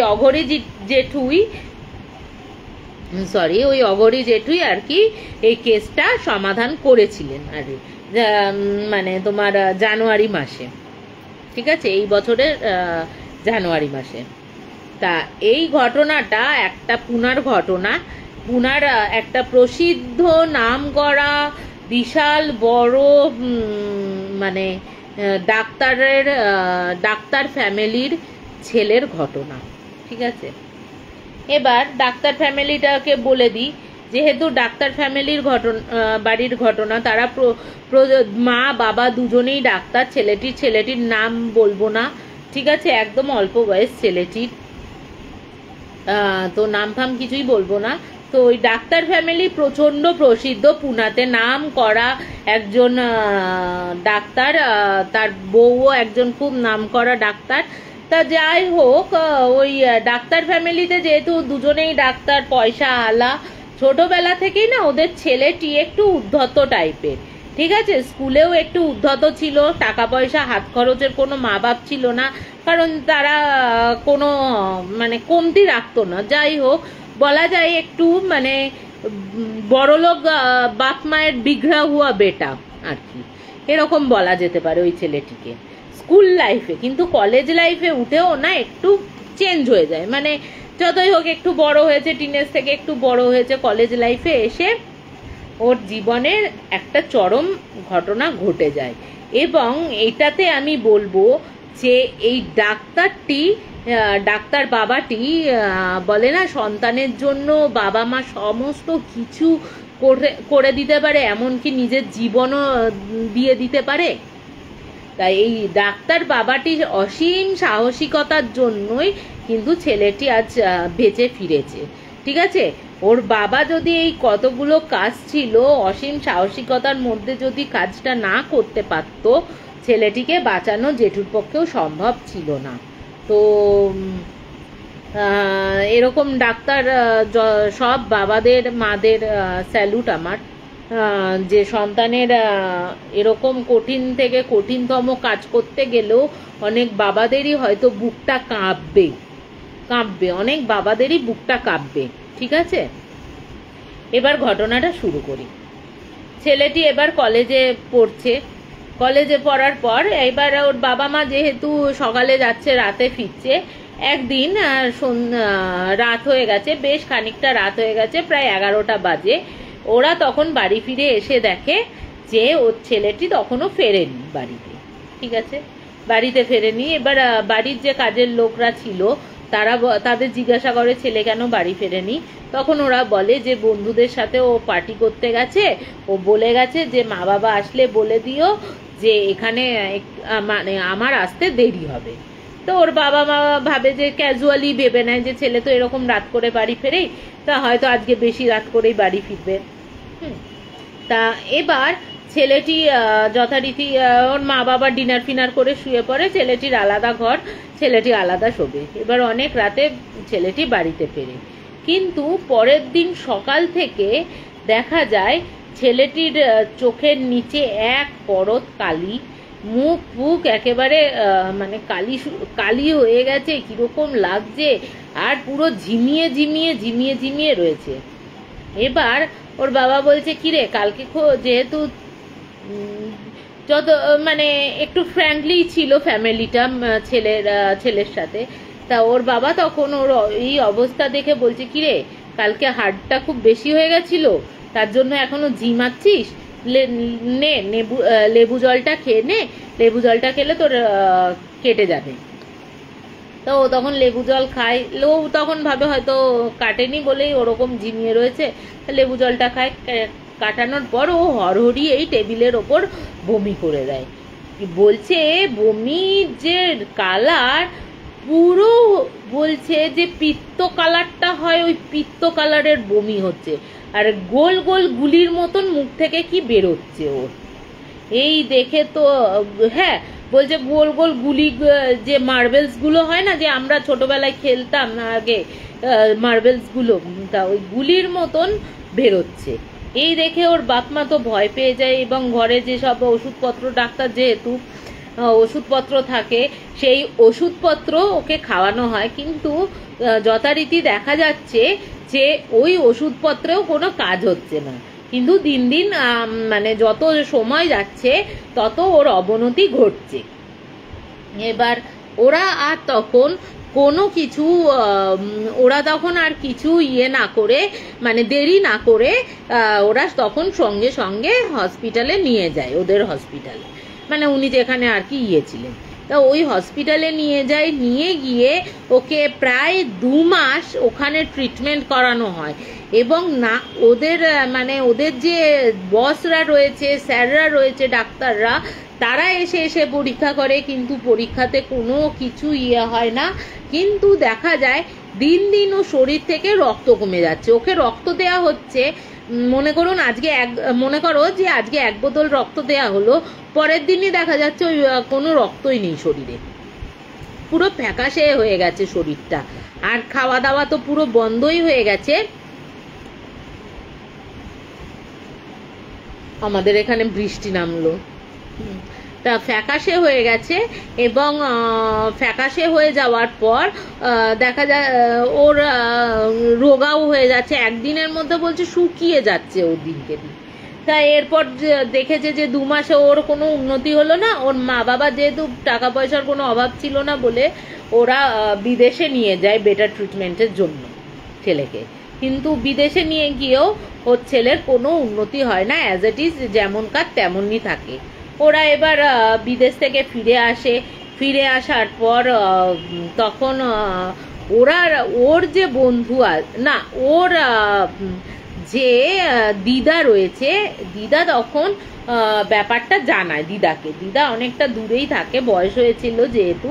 অঘরি জেঠুই আর কি এই কেসটা সমাধান করেছিলেন আর মানে তোমার জানুয়ারি মাসে। ঠিক আছে, এই বছরের জানুয়ারি মাসে। তা এই ঘটনাটা একটা পুনার ঘটনা। পুনার একটা প্রসিদ্ধ নামকরা বিশাল বড় মানে ডাক্তার ফ্যামিলির ছেলের ঘটনা। ঠিক আছে, এবার ডাক্তার ফ্যামিলিটাকে বলে দিই, যেহেতু ডাক্তার ফ্যামিলির বাড়ির ঘটনা, তারা মা বাবা দুজনেই ডাক্তার। ছেলেটির নাম বলবো না, ঠিক আছে, একদম অল্প বয়স ছেলেটির, তো নাম ফাম কিছুই বলবো না। তো ওই ডাক্তার ফ্যামিলি প্রচন্ড প্রসিদ্ধ, পুনাতে নাম করা একজন ডাক্তার, তার বউও একজন খুব নাম করা ডাক্তার। তা যাই হোক, ওই ডাক্তার ফ্যামিলিতে যেহেতু দুজনেই ডাক্তার, পয়সা আলা, ছোটবেলা থেকেই না ওদের ছেলেটি একটু উদ্ধত টাইপের। ঠিক আছে, স্কুলেও একটু উদ্ধত ছিল, টাকা পয়সা হাত খরচের কোনো মা বাপ ছিল না, কারণ তারা কোনো মানে কমতি রাখতো না। যাই হোক, বলা যায় একটু মানে বড়লোক বাপ মায়ের বিগড়া হুয়া বেটা আর কি, এরকম বলা যেতে পারে ওই ছেলেটিকে স্কুল লাইফে। কিন্তু কলেজ লাইফে উঠেও না একটু চেঞ্জ হয়ে যায়, মানে যতই হোক একটু বড় হয়েছে, টিনেজ থেকে একটু বড় হয়েছে, কলেজ লাইফে এসে ওর জীবনের একটা চরম ঘটনা ঘটে যায়। এবং এটাতে আমি বলবো যে এই ডাক্তার বাবাটি বলে না, সন্তানের জন্য বাবা মা সমস্ত কিছু করে দিতে পারে, এমনকি নিজের জীবনও দিয়ে দিতে পারে। তাই এই ডাক্তার বাবাটির অসীম সাহসিকতার জন্যই কিন্তু ছেলেটি আজ বেঁচে ফিরেছে। ঠিক আছে, ওর বাবা যদি এই কতগুলো কাজ ছিল, অসীম সাহসিকতার মধ্যে যদি কাজটা না করতে পারত, ছেলেটিকে বাঁচানো জেঠুর পক্ষেও সম্ভব ছিল না। তো এরকম ডাক্তার সব বাবাদের মাদের স্যালুট আমার, যে সন্তানের এরকম কঠিন থেকে কঠিনতম কাজ করতে গেলেও অনেক বাবাদেরই হয়তো বুকটা কাঁপবে, অনেক বাবাদেরই বুকটা কাঁপবে। ঠিক আছে, এবার ঘটনাটা শুরু করি। ছেলেটি এবার কলেজে পড়ছে, কলেজে পড়ার পর এবার ওর বাবা মা যেহেতু সকালে যাচ্ছে রাতে ফিরছে, একদিন রাত হয়ে গেছে, বেশ খানিকটা রাত হয়ে গেছে, প্রায় 11টা বাজে। ওরা তখন বাড়ি ফিরে এসে দেখে যে ওর ছেলেটি তখনও ফেরেনি বাড়িতে। ঠিক আছে, বাড়িতে ফেরেনি। এবার বাড়ির যে কাজের লোকরা ছিল তাদের জিজ্ঞাসা করে ছেলে কেন বাড়ি ফেরেনি। তখন ওরা বলে যে বন্ধুদের সাথে ও পার্টি করতে গেছে, ও বলে গেছে যে মা বাবা আসলে বলে দিও যে এখানে মানে আমার আসতে দেরি হবে। তো ওর বাবা মা ভাবে, যে ক্যাজুয়ালি ভেবে নেয় যে ছেলে তো এরকম রাত করে বাড়ি ফেরেই, তা হয়তো আজকে বেশি রাত করেই বাড়ি ফিরবে। তা এবার ছেলেটি যথারীতি ওর মা বাবা ডিনার ফিনার করে শুয়ে পড়ে, ছেলেটির আলাদা ঘর, ছেলেটি আলাদা শোবে। এবার অনেক রাতে ছেলেটি বাড়িতে ফেরে, কিন্তু পরের দিন সকাল থেকে দেখা যায় ছেলেটির চোখের নিচে এক পরত কালি, মুখ ফুক একেবারে মানে কালি হয়ে গেছে, কিরকম লাগছে, আর পুরো ঝিমিয়ে ঝিমিয়ে ঝিমিয়ে ঝিমিয়ে রয়েছে। এবার ওর বাবা বলছে, কিরে কালকে যেহেতু যত মানে একটু ফ্র্যাঙ্কলি ছিল ফ্যামিলিটা ছেলের সাথে, তা ওর বাবা তখন ওর এই অবস্থা দেখে বলছে, কিরে কালকে হাড়টা খুব বেশি হয়ে গেছিল, তার জন্য এখনো ঝিমাচ্ছিস, নে লেবু জলটা খেয়ে নে, লেবু জলটা খেলে তোর কেটে যাবে। তো ও তখন লেবু জল খায়, ও তখন ভাবে হয়তো কাটেনি বলেই ওরকম ঝিমিয়ে রয়েছে, লেবু জলটা খায়। কাটানোর পর ও হরহরি এই টেবিলের ওপর বমি করে দেয়। বলছে বমির যে কালার পুরো, বলছে যে পিত্ত কালারটা হয়, ওই পিত্ত কালারের বমি হচ্ছে, আর গোল গোল গুলির মতন মুখ থেকে কি বেরোচ্ছে ওর। এই দেখে তো হ্যাঁ, বলছে গোল গোল গুলি, যে মার্বেলস গুলো হয় না, যে আমরা ছোটবেলায় খেলতাম না আগে মার্বেলস গুলো, তা ওই গুলির মতন বেরোচ্ছে। এই দেখে ওর বাপ মা তো ভয় পেয়ে যায়, এবং ঘরে যেসব ওষুধপত্র, ডাক্তার যেহেতু ওষুধপত্র থাকে, সেই ওষুধপত্র ওকে খাওয়ানো হয়, কিন্তু যথারীতি দেখা যাচ্ছে যে ওই ওষুধপত্রেও কোনো কাজ হচ্ছে না। কিন্তু দিন দিন মানে যত সময় যাচ্ছে তত ওর অবনতি ঘটছে। এবার ওরা আর তখন কোনো কিছু, ওরা তখন আর কিছু না করে, মানে দেরি না করে ওরা তখন সঙ্গে সঙ্গে হসপিটালে নিয়ে যায়, ওদের হসপিটালে, মানে উনি যেখানে আর কি ছিলেন, তা ওই হসপিটালে নিয়ে যায়। নিয়ে গিয়ে ওকে প্রায় 2 মাস ওখানে ট্রিটমেন্ট করানো হয়, এবং না ওদের মানে ওদের যে বসরা রয়েছে, স্যাররা রয়েছে, ডাক্তাররা, তারা এসে এসে পরীক্ষা করে, কিন্তু পরীক্ষাতে কোনো কিছু হয় না। কিন্তু দেখা যায় দিন দিন ও শরীর থেকে রক্ত কমে যাচ্ছে, ওকে রক্ত দেয়া হচ্ছে। মনে করো যে আজকে 1 বোতল রক্ত দেয়া হলো, পরের দিনই দেখা যাচ্ছে ওই কোনো রক্তই নেই শরীরে, পুরো ফ্যাকাশে হয়ে গেছে শরীরটা, আর খাওয়া দাওয়া তো পুরো বন্ধই হয়ে গেছে। আমাদের এখানে বৃষ্টি নামলো, তা ফ্যাকাশে হয়ে গেছে, এবং ফ্যাকাশে হয়ে যাওয়ার পর দেখা যায় ওর রোগাও হয়ে যাচ্ছে, একদিনের মধ্যে বলছে শুকিয়ে যাচ্ছে ওর দিনকে দিন। তা এরপর দেখেছে যে 2 মাসে ওর কোনো উন্নতি হলো না। ওর মা বাবা যেহেতু টাকা পয়সার কোনো অভাব ছিল না বলে ওরা বিদেশে নিয়ে যায় বেটার ট্রিটমেন্টের জন্য ছেলেকে, কিন্তু বিদেশে নিয়ে গিয়েও ওর ছেলের কোনো উন্নতি হয় না, অ্যাজ ইট ইজ যেমন কাজ তেমনই থাকে। ওরা এবার বিদেশ থেকে ফিরে আসে, ফিরে আসার পর তখন ওর যে বন্ধু না, ওর যে দিদা রয়েছে, দিদা তখন ব্যাপারটা জানায় দিদাকে। দিদা অনেকটা দূরেই থাকে, বয়স হয়েছিল যেহেতু,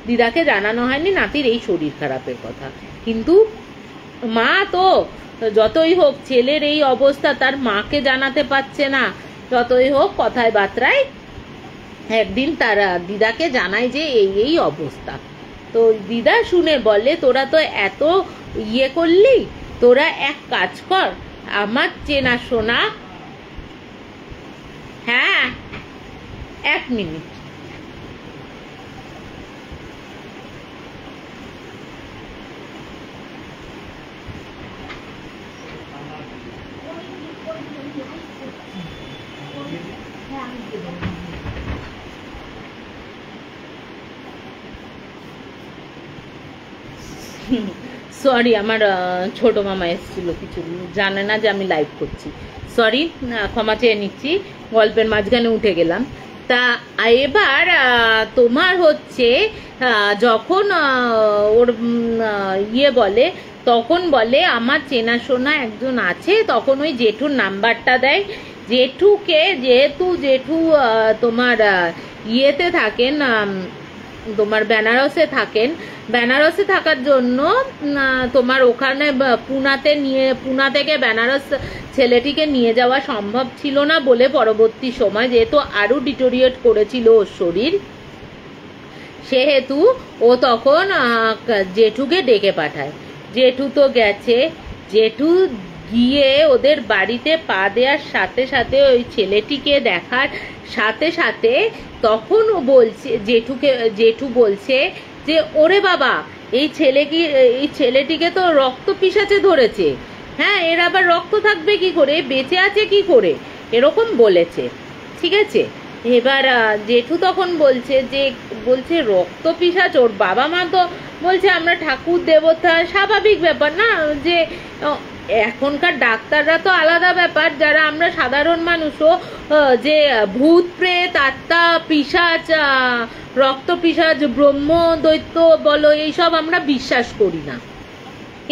দিদাকে জানানো হয়নি নাতির এই শরীর খারাপের কথা। কিন্তু মা তো যতই হোক ছেলের এই অবস্থা, তার মাকে জানাতে পারছে না, যতই হোক কথায় বার্তায় একদিন তারা দিদাকে জানায় যে এই অবস্থা। তো দিদা শুনে বলে, তোরা তো এত করলি, তোরা এক কাজ কর, আমার চেনা শোনা, হ্যাঁ 1 মিনিট, সরি, আমার ছোট মামা এসেছিল, কিছু জানে না যে আমি লাইভ করছি, সরি, ক্ষমা চেয়ে নিচ্ছি, গল্পের মাঝখানে উঠে গেলাম। তা এবার তোমার হচ্ছে যখন ওর বলে, তখন বলে আমার চেনাশোনা একজন আছে, তখন ওই জেঠুর নাম্বারটা দেয়। জেঠুকে, যেহেতু জেঠু তোমার ইয়েতে থাকেন, তোমার বেনারসে থাকেন, বেনারসে থাকার জন্য তোমার ওখানে পুনা থেকে বেনারস ছেলেটিকে নিয়ে যাওয়া সম্ভব ছিল না বলে পরবর্তী সময় যেহেতু আরও ডিটোরিয়েট করেছিল ওর শরীর, সেহেতু ও তখন জেঠুকে ডেকে পাঠায়। জেঠু তো গেছে, জেঠু গিয়ে ওদের বাড়িতে পা দেওয়ার সাথে সাথে ওই ছেলেটিকে দেখার সাথে সাথে তখন ও বলছে, জেঠু বলছে যে ওরে বাবা, এই ছেলেটিকে তো রক্ত পিশাচে ধরেছে, হ্যাঁ এর আবার রক্ত থাকবে কি করে, বেঁচে আছে কি করে, এরকম বলেছে। ঠিক আছে, এবার জেঠু তখন বলছে রক্ত পিশাচ, ওর বাবা মা তো বলছে আমরা ঠাকুর দেবতা, স্বাভাবিক ব্যাপার না, যে এখনকার ডাক্তাররা তো আলাদা ব্যাপার, যারা আমরা সাধারণ মানুষও যে ভূত প্রেত আত্মা পিশাচ রক্ত পিশাচ ব্রহ্ম দৈত্য বলো এইসব আমরা বিশ্বাস করি না।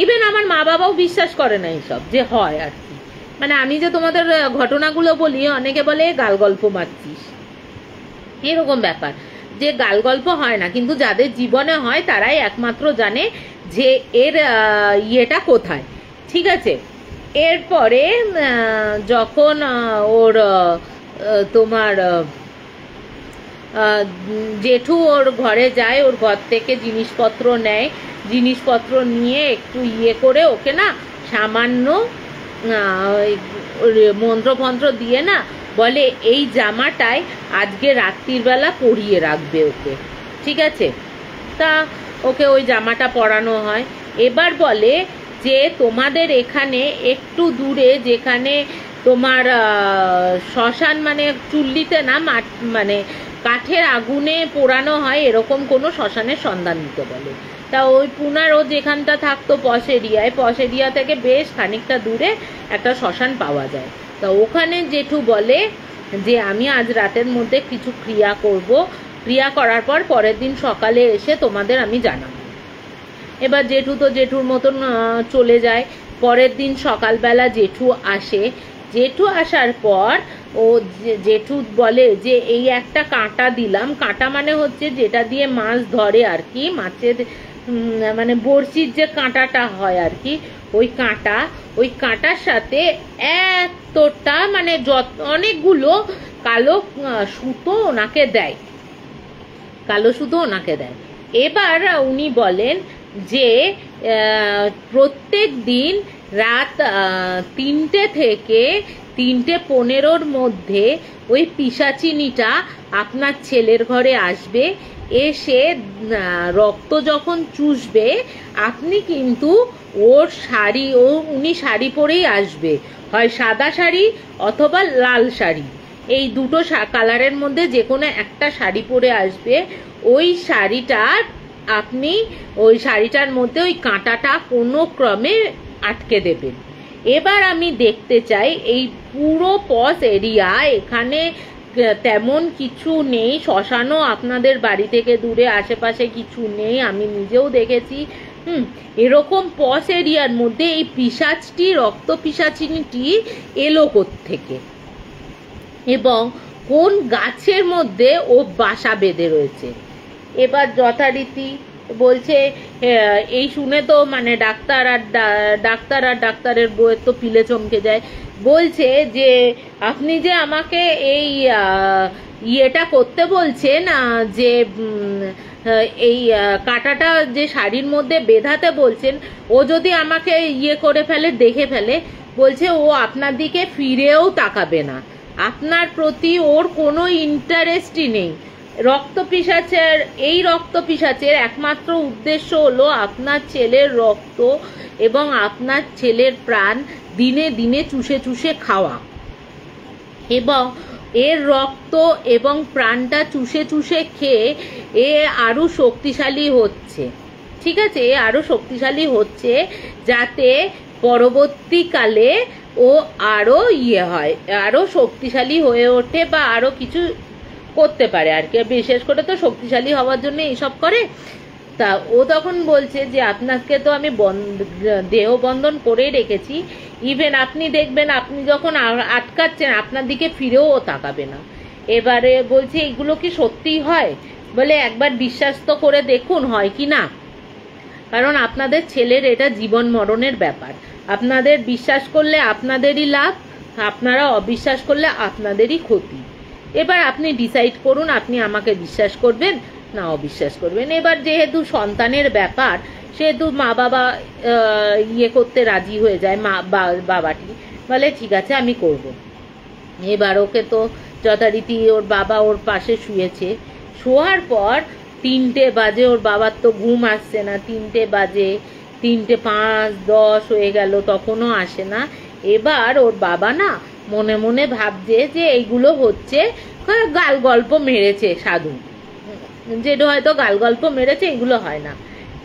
ইভেন আমার মা বাবাও বিশ্বাস করে না এইসব যে হয় আর কি। মানে আমি যে তোমাদের ঘটনাগুলো বলি, অনেকে বলে গাল গল্প মারছিস, এরকম ব্যাপার, যে গাল গল্প হয় না, কিন্তু যাদের জীবনে হয় তারাই একমাত্র জানে যে এর ইয়েটা কোথায়। ঠিক আছে, এরপরে যখন ওর তোমার জেঠু ওর ঘরে যায়, ওর ঘর থেকে জিনিসপত্র নেয়, জিনিসপত্র নিয়ে একটু ইয়ে করে ওকে না সামান্য মন্ত্রফন্ত্র দিয়ে না বলে এই জামাটায় আজকে রাত্রির বেলা পরিয়ে রাখবে ওকে। ঠিক আছে, তা ওকে ওই জামাটা পরানো হয়। এবার বলে যে তোমাদের এখানে একটু দূরে যেখানে তোমার শ্মশান, মানে চুল্লিতে না মানে কাঠের আগুনে পোড়ানো হয় এরকম কোনো শ্মশানের সন্ধান দিতে বলে। তা ওই পুনার ও যেখানটা থাকতো পশ এরিয়া থেকে বেশ খানিকটা দূরে একটা শ্মশান পাওয়া যায়। তা ওখানে জেঠু বলে যে আমি আজ রাতের মধ্যে কিছু ক্রিয়া করব, ক্রিয়া করার পর পরের দিন সকালে এসে তোমাদের আমি জানাবো। এবার জেঠু তো জেঠুর মতন চলে যায়। পরের দিন সকালবেলা জেঠু আসে। জেঠু আসার পর ও জেঠু বলে যে এই একটা কাঁটা দিলাম, কাঁটা মানে হচ্ছে যেটা দিয়ে মাছ ধরে আর কি, মাছের মানে বড়শির যে কাঁটাটা হয় আর কি, ওই কাঁটার সাথে এতটা মানে অনেকগুলো কালো সুতো ওনাকে দেয়, এবার উনি বলেন যে প্রত্যেক দিন রাত 3টে থেকে 3:15 মধ্যে ওই পিশাচিনীটা আপনার ছেলের ঘরে আসবে, এসে রক্ত যখন চুষবে আপনি কিন্তু উনি শাড়ি পরেই আসবে, হয় সাদা শাড়ি অথবা লাল শাড়ি, এই দুটো কালারের মধ্যে যে কোনো একটা শাড়ি পরে আসবে। ওই শাড়িটার মধ্যে ওই কাঁটাটা কোনো ক্রমে আটকে দেবেন। এবার আমি দেখতে চাই এই পুরো পশ এরিয়া, এখানে তেমন কিছু নেই, শ্মশানও আপনাদের বাড়ি থেকে দূরে আশেপাশে কিছু নেই, আমি নিজেও দেখেছি। এরকম পশ এরিয়ার মধ্যে এই পিশাচটি, রক্ত পিশাচিনীটি এলো কোত্থেকে এবং কোন গাছের মধ্যে ও বাসা বেঁধে রয়েছে। এবার যথারীতি বলছে, এই শুনে তো মানে ডাক্তার আর ডাক্তারের বউয়ের তো পিলে চমকে যায়। বলছে যে আপনি যে আমাকে এই ইয়েটা করতে বলছেন, যে এই কাঁটাটা যে শাড়ির মধ্যে বেঁধাতে বলছেন, ও যদি আমাকে ইয়ে করে ফেলে, দেখে ফেলে, বলছে ও আপনার দিকে ফিরেও তাকাবে না, আপনার প্রতি ওর কোনো ইন্টারেস্টই নেই। রক্ত পিশাচের একমাত্র উদ্দেশ্য হলো আপনার ছেলের রক্ত এবং আপনার ছেলের প্রাণ দিনে দিনে চুষে চুষে খাওয়া, এবং এর রক্ত এবং প্রাণটা চুষে চুষে খেয়ে এ আরো শক্তিশালী হচ্ছে। ঠিক আছে, আরো শক্তিশালী হচ্ছে যাতে পরবর্তীকালে ও আরো হয়, আরো শক্তিশালী হয়ে ওঠে বা আরো কিছু করতে পারে আর কি। বিশেষ করে তো শক্তিশালী হওয়ার জন্য এইসব করে। তা ও তখন বলছে যে আপনাকে তো আমি দেহ বন্ধন করেই রেখেছি, ইভেন আপনি দেখবেন আপনি যখন আটকাচ্ছেন আপনার দিকে ফিরেও ও তাকাবে না। এবারে বলছে এগুলো কি সত্যিই হয়? বলে একবার বিশ্বাস তো করে দেখুন হয় কি না। কারণ আপনাদের ছেলের এটা জীবন মরণের ব্যাপার। আপনাদের বিশ্বাস করলে আপনাদেরই লাভ, আপনারা অবিশ্বাস করলে আপনাদেরই ক্ষতি। এবার আপনি ডিসাইড করুন আপনি আমাকে বিশ্বাস করবেন না অবিশ্বাস করবেন। এবার যেহেতু সন্তানের ব্যাপার সেহেতু মা বাবা ইয়ে করতে রাজি হয়ে যায়, বাবাটি বলে ঠিক আছে আমি করব। এবার ওকে তো যথারীতি ওর বাবা ওর পাশে শুয়েছে। শোয়ার পর 3টে বাজে, ওর বাবার তো ঘুম আসছে না, 3টে বাজে, 3টে 5, 10 হয়ে গেল, তখনও আসে না। এবার ওর বাবা না মনে মনে ভাবছে যে এইগুলো হচ্ছে গাল গল্প মেরেছে সাধু, যেটা হয়তো গাল গল্প মেরেছে, এগুলো হয় না।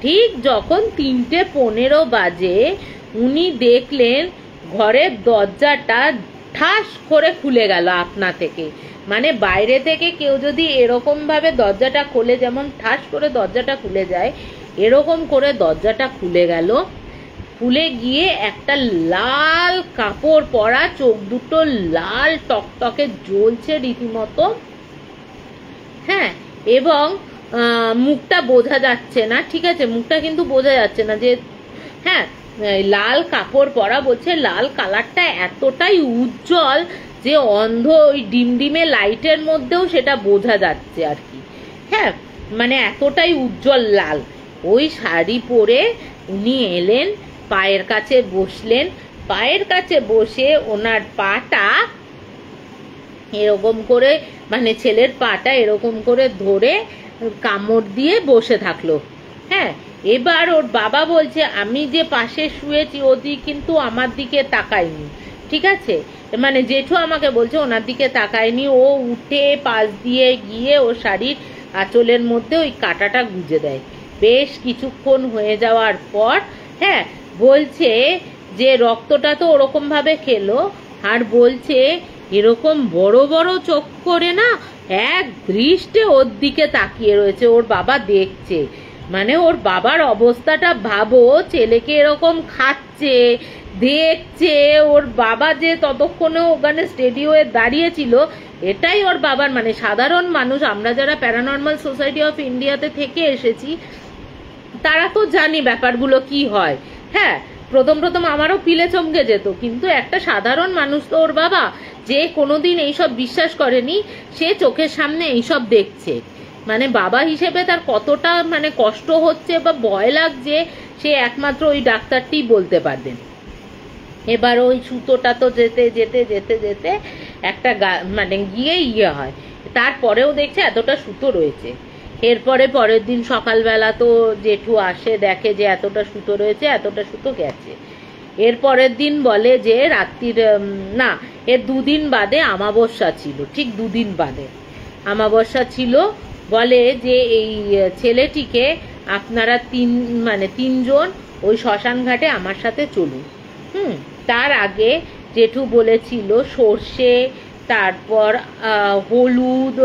ঠিক যখন 3টে 15 বাজে উনি দেখলেন ঘরের দরজাটা ঠাস করে খুলে গেল আপনা থেকে। মানে বাইরে থেকে কেউ যদি এরকম ভাবে দরজাটা খোলে, যেমন ঠাস করে দরজাটা খুলে যায়, এরকম করে দরজাটা খুলে গেল। খুলে গিয়ে একটা লাল কাপড় পরা, চোখ দুটো লাল টকটকে জ্বলছে রীতিমতো, হ্যাঁ, এবং মুখটা বোঝা যাচ্ছে না, ঠিক আছে, মুখটা কিন্তু বোঝা যাচ্ছে না যে, হ্যাঁ, লাল কাপড় পরা, বলছে লাল কালারটা এতটাই উজ্জ্বল যে অন্ধ ওই ডিমডিমে লাইটের মধ্যেও সেটা বোঝা যাচ্ছে আর কি, হ্যাঁ, মানে এতটাই উজ্জ্বল লাল। ওই শাড়ি পরে উনি এলেন, পায়ের কাছে বসলেন, পায়ের কাছে বসে ওনার পাটা এরকম করে, মানে ছেলের পাটা এরকম করে ধরে কামড় দিয়ে বসে থাকলো, হ্যাঁ। এবার ওর বাবা বলছে আমি যে পাশে শুয়েছি ওদি কিন্তু আমার দিকে তাকায়নি, ঠিক আছে, মানে জেঠু আমাকে বলছে ওনার দিকে তাকায়নি। ও উঠে পাশ দিয়ে গিয়ে ও শাড়ির আঁচলের মধ্যে ওই কাঁটাটা গুঁজে দেয়। বেশ কিছুক্ষণ হয়ে যাওয়ার পর, হ্যাঁ, বলছে যে রক্তটা তো ওরকম ভাবে খেলো, আর বলছে এরকম বড় বড় চোখ করে না এক দৃষ্টে ওর দিকে তাকিয়ে রয়েছে। ওর বাবা দেখছে, মানে ওর বাবার অবস্থাটা ভাবো, ছেলেকে এরকম খাচ্ছে দেখছে, ওর বাবা যে ততক্ষণে ওখানে স্টেডিওয়ে দাঁড়িয়েছিল, এটাই ওর বাবার, মানে সাধারণ মানুষ আমরা যারা প্যারানর্মাল সোসাইটি অফ ইন্ডিয়াতে থেকে এসেছি তারা তো জানি ব্যাপারগুলো কি হয়, হ্যাঁ। প্রথম আমারও পিলে চমকে যেত, কিন্তু একটা সাধারণ মানুষ তো ওর বাবা, যে কোনোদিন এইসব বিশ্বাস করেনি, সে চোখের সামনে এইসব দেখছে, মানে বাবা হিসেবে তার কতটা মানে কষ্ট হচ্ছে বা ভয় লাগছে সে একমাত্র ওই ডাক্তারটি বলতে পারবেন। এবার ওই সুতোটা তো যেতে যেতে যেতে যেতে একটা মানে গিয়ে ইয়ে হয়, তারপরেও দেখছে এতটা সুতো রয়েছে। এরপরে পরের দিন সকালবেলা তো জেঠু আসে, দেখে যে এতটা সুতো রয়েছে, এতটা সুতো গেছে। এর পরের দিন বলে যে রাত্রির না, এর 2 দিন বাদে অমাবস্যা ছিল, ঠিক 2 দিন বাদে অমাবস্যা ছিল। বলে যে এই ছেলেটিকে আপনারা 3 জন ওই শ্মশান ঘাটে আমার সাথে চলুন। তার আগে জেঠু বলেছিল সর্ষে, তারপর হলুদ,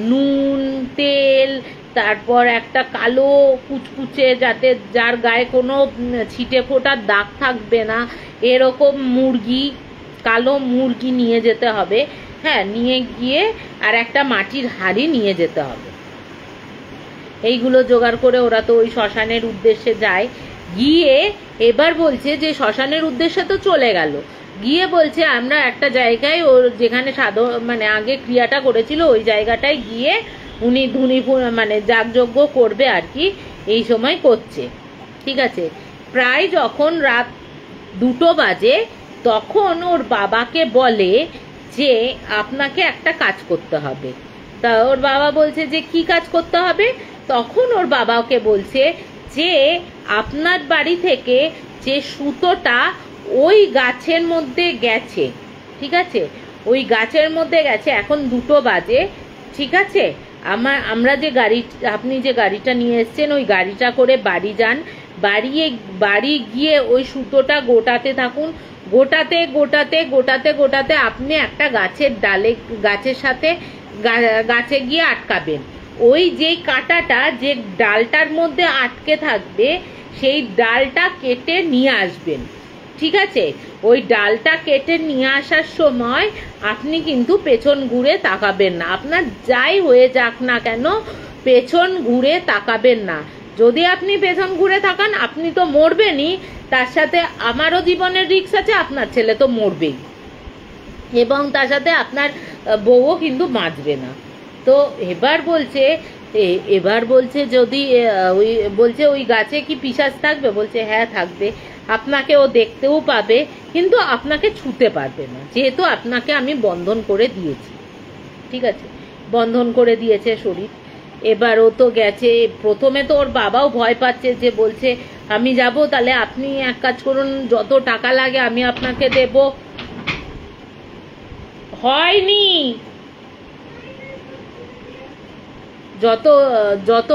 নুন, তেল, তারপর একটা কালো কুচকুচে, যাতে যার গায়ে কোনো ছিটে ফোটার দাগ থাকবে না, এরকম মুরগি, কালো মুরগি নিয়ে যেতে হবে, হ্যাঁ, নিয়ে গিয়ে আর একটা মাটির হাঁড়ি নিয়ে যেতে হবে। এইগুলো জোগাড় করে ওরা তো ওই শ্মশানের উদ্দেশ্যে যায়। গিয়ে এবার বলছে যে শ্মশানের উদ্দেশ্যে তো চলে গেল, গিয়ে বলছে আমরা একটা জায়গায় ওর যেখানে মানে আগে ক্রিয়াটা করেছিল ওই জায়গাটায় গিয়ে উনি ধুনি মানে যাগযজ্ঞ করবে আর কি, এই সময় করছে, ঠিক আছে। প্রায় যখন রাত 2টো বাজে তখন ওর বাবাকে বলে যে আপনাকে একটা কাজ করতে হবে। তা ওর বাবা বলছে যে কি কাজ করতে হবে? তখন ওর বাবাকে বলছে যে আপনার বাড়ি থেকে যে সুতোটা ওই গাছের মধ্যে গেছে, ঠিক আছে, ওই গাছের মধ্যে গেছে, এখন 2টো বাজে, ঠিক আছে, আমরা যে আপনি যে গাড়িটা নিয়ে এসছেন ওই গাড়িটা করে বাড়ি যান, বাড়ি গিয়ে ওই সুতোটা গোটাতে থাকুন, গোটাতে গোটাতে গোটাতে গোটাতে আপনি একটা গাছের ডালে, গাছের সাথে গাছে গিয়ে আটকাবেন। ওই যে কাঁটাটা যে ডালটার মধ্যে আটকে থাকবে সেই ডালটা কেটে নিয়ে আসবেন, ঠিক আছে। ওই ডালটা কেটে নিয়ে আসার সময় আপনি কিন্তু পেছন ঘুরে তাকাবেন না, আপনার যাই হয়ে যাক না কেন পেছন ঘুরে তাকাবেন না। যদি আপনি পেছন ঘুরে থাকান আপনি তো মরবেনই, তার সাথে আমারও জীবনের রিস্ক আছে, আপনার ছেলে তো মরবেই, এবং তার সাথে আপনার বউও কিন্তু বাঁচবে না। তো এবার বলছে যদি ওই বলছে ওই গাছে কি পিশাচ থাকবে? বলছে হ্যাঁ থাকবে, আপনাকে ও দেখতেও পাবে কিন্তু আপনাকে ছুতে পারবে না, যেহেতু আপনাকে আমি বন্ধন করে দিয়েছি। ঠিক আছে, বন্ধন করে দিয়েছে শরীর। এবার ও তো গেছে, প্রথমে তো ওর বাবাও ভয় পাচ্ছে, যে বলছে আমি যাব, তাহলে আপনি এক কাজ করুন, যত টাকা লাগে আমি আপনাকে দেব। হয়নি, যত যত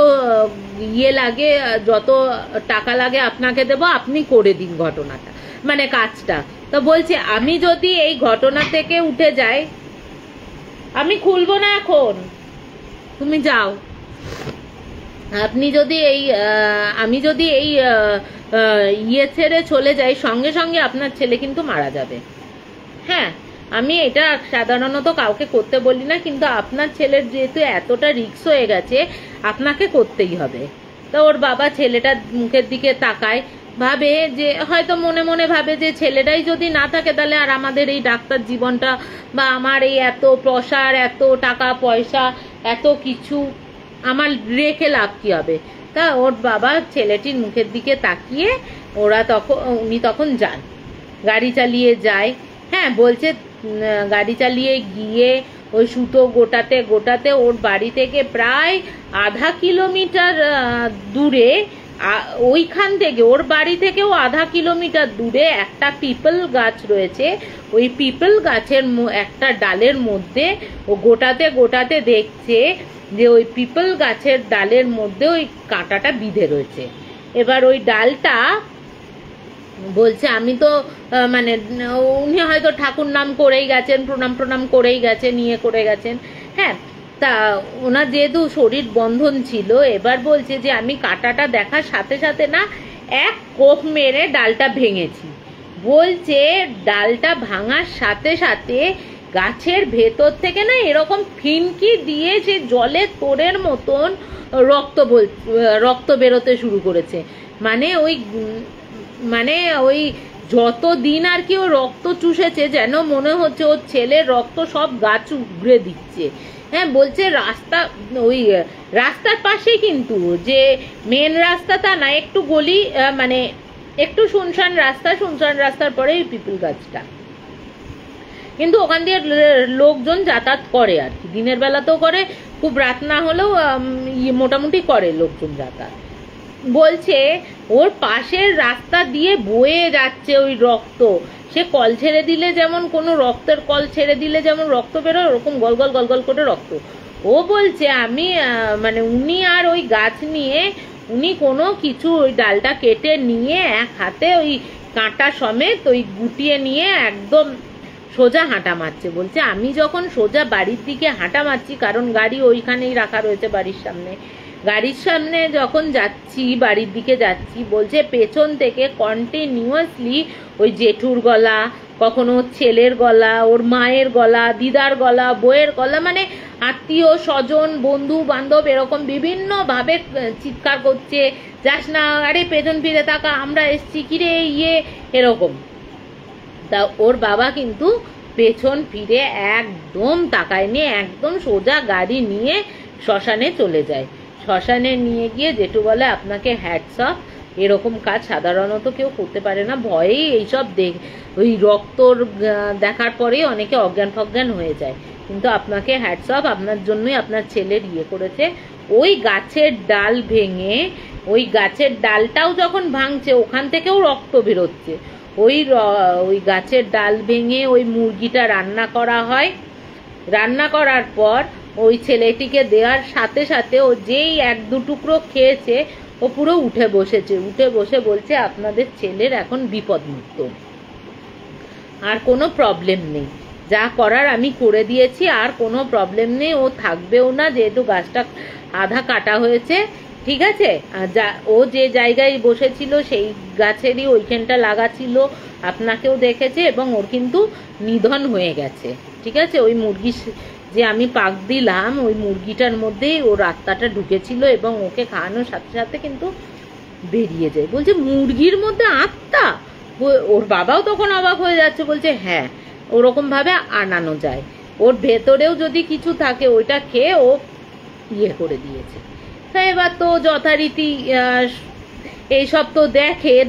ইয়ে লাগে, যত টাকা লাগে আপনাকে দেব, আপনি করে দিন ঘটনাটা, মানে কাজটা। তো বলছে আমি যদি এই ঘটনা থেকে উঠে যাই, আমি খুলবো না এখন, তুমি যাও। আপনি যদি আমি যদি এই ইয়ে ছেড়ে চলে যাই, সঙ্গে সঙ্গে আপনার ছেলে কিন্তু মারা যাবে। হ্যাঁ, আমি এটা সাধারণত কাউকে করতে বলি না, কিন্তু আপনার ছেলের যেহেতু এতটা রিস্ক হয়ে গেছে, আপনাকে করতেই হবে। তো ওর বাবা ছেলেটার মুখের দিকে তাকায়, ভাবে যে হয়তো মনে মনে ভাবে যে ছেলেটাই যদি না থাকে, তাহলে আর আমাদের এই ডাক্তার জীবনটা বা আমার এই এত প্রসার, এত টাকা পয়সা, এত কিছু আমার রেখে লাভ কি হবে। তা ওর বাবা ছেলেটির মুখের দিকে তাকিয়ে উনি তখন যান, গাড়ি চালিয়ে যায়। হ্যাঁ, বলছে গাড়ি চালিয়ে গিয়ে ওই সুতো গোটাতে গোটাতে ওর বাড়ি থেকে প্রায় আধা কিলোমিটার দূরে, ওইখান থেকে ওর বাড়ি থেকেও আধা কিলোমিটার দূরে একটা পিপল গাছ রয়েছে। ওই পিপল গাছের একটা ডালের মধ্যে ও গোটাতে গোটাতে দেখছে যে ওই পিপল গাছের ডালের মধ্যে ওই কাঁটাটা বিঁধে রয়েছে। এবার ওই ডালটা বলছে আমি তো মানে উনি হয়তো ঠাকুর নাম করেই গেছেন, প্রণাম করেই গেছেন, নিয়ে করে গেছেন। হ্যাঁ, তা ওনার যেহেতু শরীর বন্ধন ছিল, এবার বলছে যে আমি কাঁটাটা দেখার সাথে সাথে না এক কোপ মেরে ডালটা ভেঙেছি। বলছে ডালটা ভাঙার সাথে সাথে গাছের ভেতর থেকে না এরকম ফিনকি দিয়ে যে জলে তোড়ের মতন রক্ত বেরোতে শুরু করেছে। মানে ওই যত দিন আর কি ও রক্ত চুষেছে, যেন মনে হচ্ছে ওর ছেলের রক্ত সব গাছ উগড়ে দিচ্ছে। হ্যাঁ, বলছে রাস্তার পাশে, কিন্তু যে মেন রাস্তা তা না, একটু গলি, মানে একটু শুনশান রাস্তার পরে এই পিপল গাছটা, কিন্তু ওখান দিয়ে লোকজন যাতায়াত করে আর কি, দিনের বেলাতেও করে, খুব রাত না হলেও মোটামুটি করে লোকজন যাতায়াত। বলছে ওর পাশের রাস্তা দিয়ে বয়ে যাচ্ছে ওই রক্ত, সে কল ছেড়ে দিলে যেমন কোনো রক্তের কল ছেড়ে দিলে যেমন রক্ত বেরোয়, ওরকম গলগল গলগল করে রক্ত। ও বলছে আমি মানে উনি আর ওই গাছ নিয়ে উনি কোনো কিছু ওই ডালটা কেটে নিয়ে এক হাতে ওই কাঁটা সমেত ওই গুটিয়ে নিয়ে একদম সোজা হাঁটা মারছে। বলছে আমি যখন সোজা বাড়ির দিকে হাঁটা মারছি, কারণ গাড়ি ওইখানেই রাখা রয়েছে গাড়ির সামনে যখন যাচ্ছি, বাড়ির দিকে যাচ্ছি, বলছে পেছন থেকে কন্টিনিউয়াসলি ওই জেঠুর গলা, কখনো ছেলের গলা, ওর মায়ের গলা, দিদার গলা, বইয়ের গলা, মানে আত্মীয় স্বজন, বন্ধু বান্ধব এরকম বিভিন্ন ভাবে চিৎকার করছে, যাস না, আরে পেছন ফিরে তাকা, আমরা এসছি, কিরে ইয়ে, এরকম। তা ওর বাবা কিন্তু পেছন ফিরে একদম তাকায়নি, একদম সোজা গাড়ি নিয়ে শ্মশানে চলে যায়। শ্মশানে নিয়ে গিয়ে জেঠু বলে আপনাকে হ্যাটস অফ, এরকম কাজ সাধারণত কেউ করতে পারে না, ভয়েই এইসব ওই রক্তর দেখার পরেই অনেকে অজ্ঞান ফজ্ঞান হয়ে যায়, কিন্তু আপনাকে হ্যাটস অফ, আপনার জন্যই আপনার ছেলের ইয়ে করেছে। ওই গাছের ডাল ভেঙে, ওই গাছের ডালটাও যখন ভাঙছে ওখান থেকেও রক্ত বেরোচ্ছে। ওই গাছের ডাল ভেঙে ওই মুরগিটা রান্না করা হয়, রান্না করার পর ওই ছেলেটিকে দেওয়ার সাথে সাথে ও যেই এক দু টুকরো খেয়েছে, ও পুরো উঠে বসে বলছে আপনাদের ছেলের এখন বিপদমুক্ত, আর কোনো প্রবলেম নেই, যা করার আমি করে দিয়েছি, আর কোনো প্রবলেম নেই, ও থাকবেও না, যেহেতু গাছটা আধা কাটা হয়েছে। ঠিক আছে, ও যে জায়গায় বসেছিল সেই গাছেরই ওইখানটা লাগা ছিল, আপনাকেও দেখেছে, এবং ওর কিন্তু নিধন হয়ে গেছে। ঠিক আছে, ওই যে আমি পাক দিলাম ওই মুরগিটার মধ্যেই ওর আত্মাটা ঢুকেছিল এবং ওকে খাওয়ানোর সাথে সাথে কিন্তু বেরিয়ে যায়। বলছে মুরগির মধ্যে আত্মা? ওর বাবাও তখন অবাক হয়ে যাচ্ছে, বলছে হ্যাঁ ওরকম ভাবে আনানো যায়, ওর ভেতরেও যদি কিছু থাকে ওইটা খেয়ে ও ইয়ে করে দিয়েছে। তা এবার তো যথারীতি এইসব তো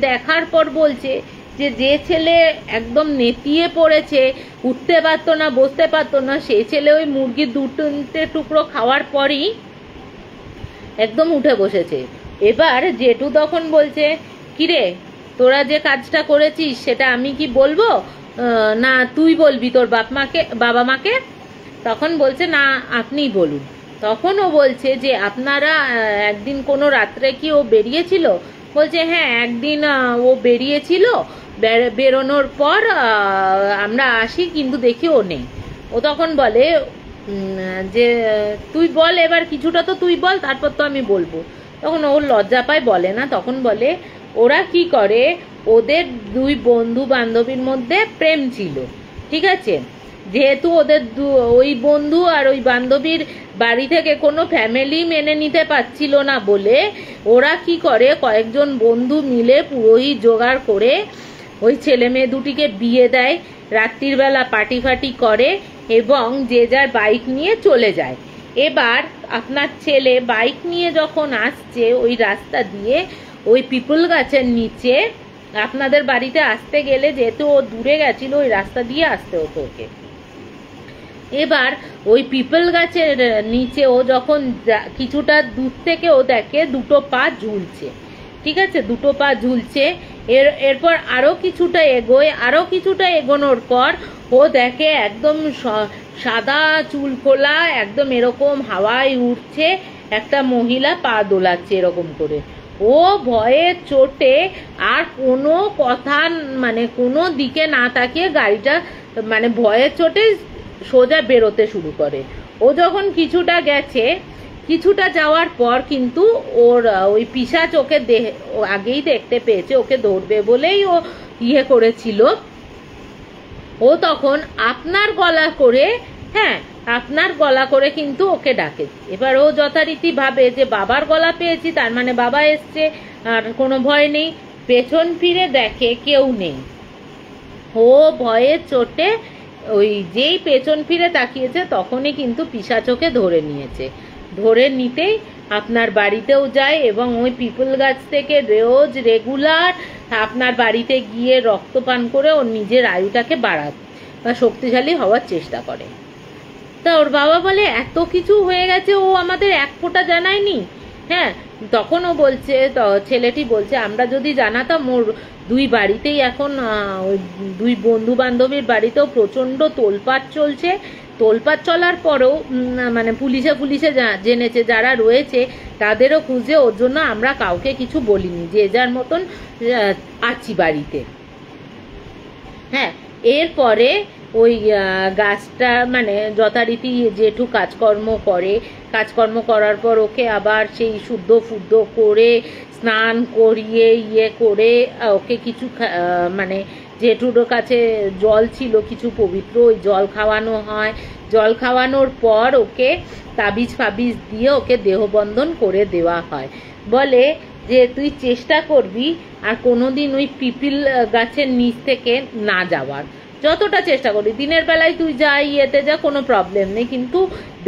দেখার পর বলছে যে যে ছেলে একদম নেতিয়ে পড়েছে, উঠতে পারতো না বসতে পারতো না, সেই ছেলে ওই মুরগির 2-3টে টুকরো খাওয়ার পরই একদম উঠে বসেছে। এবার জেঠু তখন বলছে কিরে তোরা যে কাজটা করেছিস সেটা আমি কি বলবো না তুই বলবি তোর বাবা মাকে? তখন বলছে না আপনিই বলুন। তখন ও বলছে যে আপনারা একদিন কোনো রাত্রে কি ও বেরিয়েছিল? বলছে হ্যাঁ একদিন ও বেরিয়েছিল, বেরোনোর পর আমরা আসি কিন্তু দেখি ও নেই। ও তখন বলে যে তুই বল এবার কিছুটা তো তুই বল, তারপর তো আমি বলবো। তখন ও লজ্জা পায়, বলে না। তখন বলে ওরা কি করে, ওদের 2 বন্ধু বান্ধবীর মধ্যে প্রেম ছিল, ঠিক আছে? যেহেতু ওদের ওই বন্ধু আর ওই বান্ধবীর বাড়ি থেকে কোনো ফ্যামিলি মেনে নিতে পারছিল না বলে ওরা কি করে, কয়েকজন বন্ধু মিলে পুরোহিত জোগাড় করে ওই ছেলে মেয়ে দুটিকে বিয়ে দেয়, রাত্রির বেলা পার্টি ফাটি করে এবং যে যার বাইক নিয়ে চলে যায়। এবার আপনার ছেলে বাইক নিয়ে যখন আসছে ওই রাস্তা দিয়ে, ওই পিপল গাছের নিচে আপনাদের বাড়িতে আসতে গেলে যেহেতু ও দূরে গেছিল ওই রাস্তা দিয়ে আসতে হতো ওকে। এবার ওই পিপল গাছের নিচে ও যখন কিছুটা দূর থেকে ও দেখে 2টো পা ঝুলছে, ঠিক আছে? 2টো পা ঝুলছে। এরপর আরো কিছুটা এগোয়, আরো কিছুটা এগোনোর পর ও দেখে একদম সাদা চুল খোলা, একদম এরকম হাওয়ায় উঠছে একটা মহিলা পা দোলাচ্ছে এরকম করে। ও ভয়ে চোটে আর কোনো কথা মানে কোনো দিকে না তাকিয়ে গাড়িটা মানে ভয়ের চোটে সোজা বেরোতে শুরু করে। ও যখন কিছুটা গেছে, কিছুটা যাওয়ার পর কিন্তু ওর ওই পিশাচ ওকে আগেই দেখতে পেয়েছে, ওকে ধরবে বলেই ও ইয়ে করেছিল। ও তখন আপনার গলা করে, হ্যাঁ আপনার গলা করে কিন্তু ওকে ডাকে। এবার ও যথারীতি ভাবে যে বাবার গলা পেয়েছি, তার মানে বাবা এসছে আর কোনো ভয় নেই। পেছন ফিরে দেখে কেউ নেই। ও ভয়ে চোটে ওই যেই পেছন ফিরে তাকিয়েছে তখনই কিন্তু পিশাচ ওকে ধরে নিয়েছে। ধরে নিতেই আপনার বাড়িতেও যায় এবং ওই পিপল গাছ থেকে রোজ রেগুলার আপনার বাড়িতে গিয়ে রক্তপান করে ওর নিজের আয়ুটাকে বাড়াতে বা শক্তিশালী হওয়ার চেষ্টা করে। তা ওর বাবা বলে এত কিছু হয়ে গেছে ও আমাদের এক ফোঁটা জানায়নি। হ্যাঁ, তখন ও বলছে, ছেলেটি বলছে আমরা যদি জানাতাম। ওর 2 বাড়িতেই এখন ওই 2 বন্ধু বান্ধবীর বাড়িতেও প্রচণ্ড তোলপাট চলছে। তোলপাট চলার পরেও মানে পুলিশে জেনেছে, যারা রয়েছে তাদেরও খুঁজে, ওর জন্য আমরা কাউকে কিছু বলিনি, যে যার মতন আছি বাড়িতে। হ্যাঁ, এরপরে ওই গাছটা মানে যথারীতি জেঠু কাজকর্ম করার পর ওকে আবার সেই শুদ্ধ ফুদ্ধ করে স্নান করিয়ে ইয়ে করে ওকে কিছু মানে জেঠুর কাছে জল ছিল কিছু পবিত্র, ওই জল খাওয়ানো হয়। জল খাওয়ানোর পর ওকে তাবিজ ফাবিজ দিয়ে ওকে দেহবন্ধন করে দেওয়া হয়। বলে যে তুই চেষ্টা করবি আর কোনোদিন ওই পিপিল গাছের নিচ থেকে না যাওয়ার, যতটা চেষ্টা করবি। দিনের বেলায় তুই যা ইয়েতে যা, কোনো প্রবলেম নেই, কিন্তু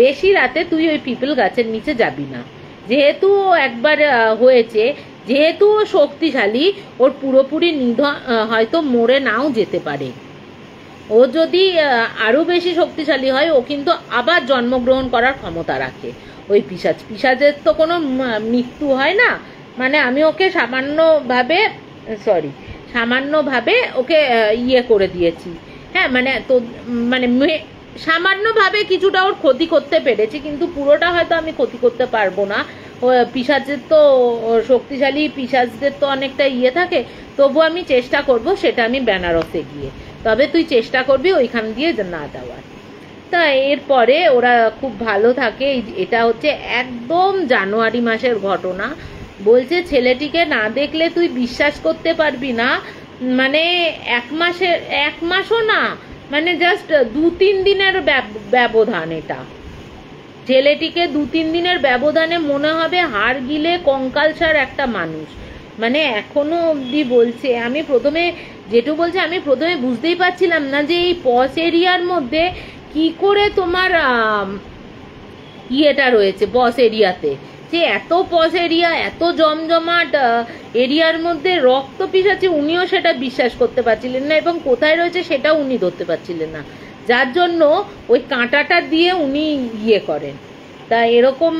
বেশি রাতে তুই ওই পিপল গাছের নিচে যাবি না। যেহেতু একবার হয়েছে, যেহেতু ও শক্তিশালী, ওর পুরোপুরি নিধন হয়তো মরে নাও যেতে পারে। ও যদি আরো বেশি শক্তিশালী হয় ও কিন্তু আবার জন্মগ্রহণ করার ক্ষমতা রাখে। ওই পিশাচের তো কোনো মৃত্যু হয় না। মানে আমি ওকে সামান্যভাবে ওকে ইয়ে করে দিয়েছি। হ্যাঁ, মানে তো মানে সামান্যভাবে কিছুটা ওর ক্ষতি করতে পেরেছি, কিন্তু পুরোটা হয়তো আমি ক্ষতি করতে পারবো না। পিশাচের তো শক্তিশালী পিশাচদের তো অনেকটা ইয়ে থাকে, তবু আমি চেষ্টা করব সেটা আমি বেনারসে গিয়ে। তবে তুই চেষ্টা করবি ওইখান দিয়ে না যাওয়ার। তা এরপরে ওরা খুব ভালো থাকে। এটা হচ্ছে একদম জানুয়ারি মাসের ঘটনা। বলছে ছেলেটিকে না দেখলে তুই বিশ্বাস করতে পারবি না, মানে 1 মাসও না, মানে জাস্ট 2-3 দিনের ব্যবধান। এটা ছেলেটিকে 2-3 দিনের ব্যবধানে মনে হবে হাড় গিলে কঙ্কালসার একটা মানুষ। মানে এখনো অবধি বলছে, আমি প্রথমে যেটু বলছে আমি প্রথমে বুঝতেই পারছিলাম না যে এই পস এরিয়ার মধ্যে কি করে তোমার ইয়েটা রয়েছে পস এরিয়াতে, যে এত পস এরিয়া, এত জমজমাট এরিয়ার মধ্যে রক্ত পিছাচ্ছে, উনিও সেটা বিশ্বাস করতে পারছিলেন না এবং কোথায় রয়েছে সেটাও উনি ধরতে পারছিলেন না, যার জন্য ওই কাঁটাটা দিয়ে উনি ইয়ে করেন। তা এরকম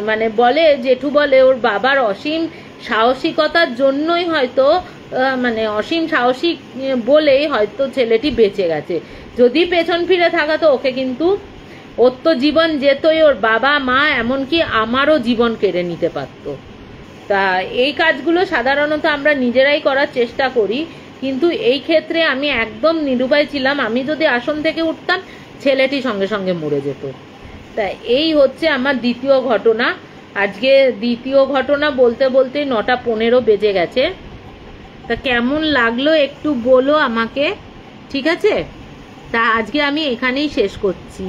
মানে বলে, জেঠু বলে ওর বাবার অসীম সাহসিকতার জন্যই হয়তো, মানে অসীম সাহসিক বলেই হয়তো ছেলেটি বেঁচে গেছে। যদি পেছন ফিরে থাকাতো ওকে কিন্তু, ওর তো জীবন যেতই, ওর বাবা মা এমনকি আমারও জীবন কেড়ে নিতে পারতো। তা এই কাজগুলো সাধারণত আমরা নিজেরাই করার চেষ্টা করি, কিন্তু এই ক্ষেত্রে আমি একদম নিরুপায় ছিলাম। আমি যদি আসন থেকে উঠতাম ছেলেটি সঙ্গে সঙ্গে মরে যেত। তা এই হচ্ছে আমার দ্বিতীয় ঘটনা। আজকে দ্বিতীয় ঘটনা বলতে বলতেই 9:15 বেজে গেছে। তা কেমন লাগলো একটু বলো আমাকে, ঠিক আছে? তা আজকে আমি এখানেই শেষ করছি।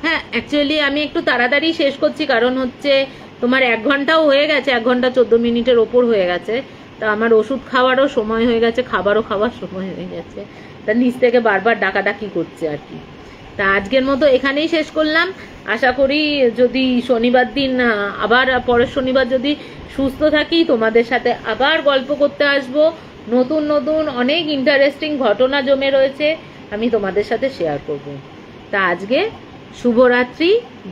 হ্যাঁ, অ্যাকচুয়ালি আমি একটু তাড়াতাড়ি শেষ করছি, কারণ হচ্ছে তোমার 1 ঘন্টাও হয়ে গেছে, 1 ঘন্টা 14 মিনিটের ওপর হয়ে গেছে। তা আমার ওষুধ খাওয়ারও সময় হয়ে গেছে, খাবারও খাওয়ার সময় হয়ে গেছে। তা নিচ থেকে বারবার ডাকাডাকি করছে আর কি। তা আজকের মতো এখানেই শেষ করলাম। আশা করি যদি শনিবার দিন আবার পরের শনিবার যদি সুস্থ থাকি তোমাদের সাথে আবার গল্প করতে আসবো। নতুন নতুন অনেক ইন্টারেস্টিং ঘটনা জমে রয়েছে, আমি তোমাদের সাথে শেয়ার করব। তা আজকে শুভরাত্রি,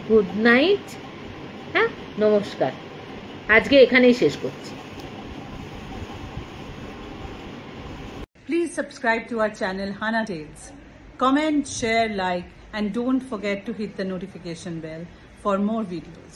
গুড নাইট, হ্যাঁ, নমস্কার। আজকে এখানেই শেষ করছি। Please subscribe to our channel Hana Tales. Comment, share, like, and don't forget to hit the notification bell for more videos.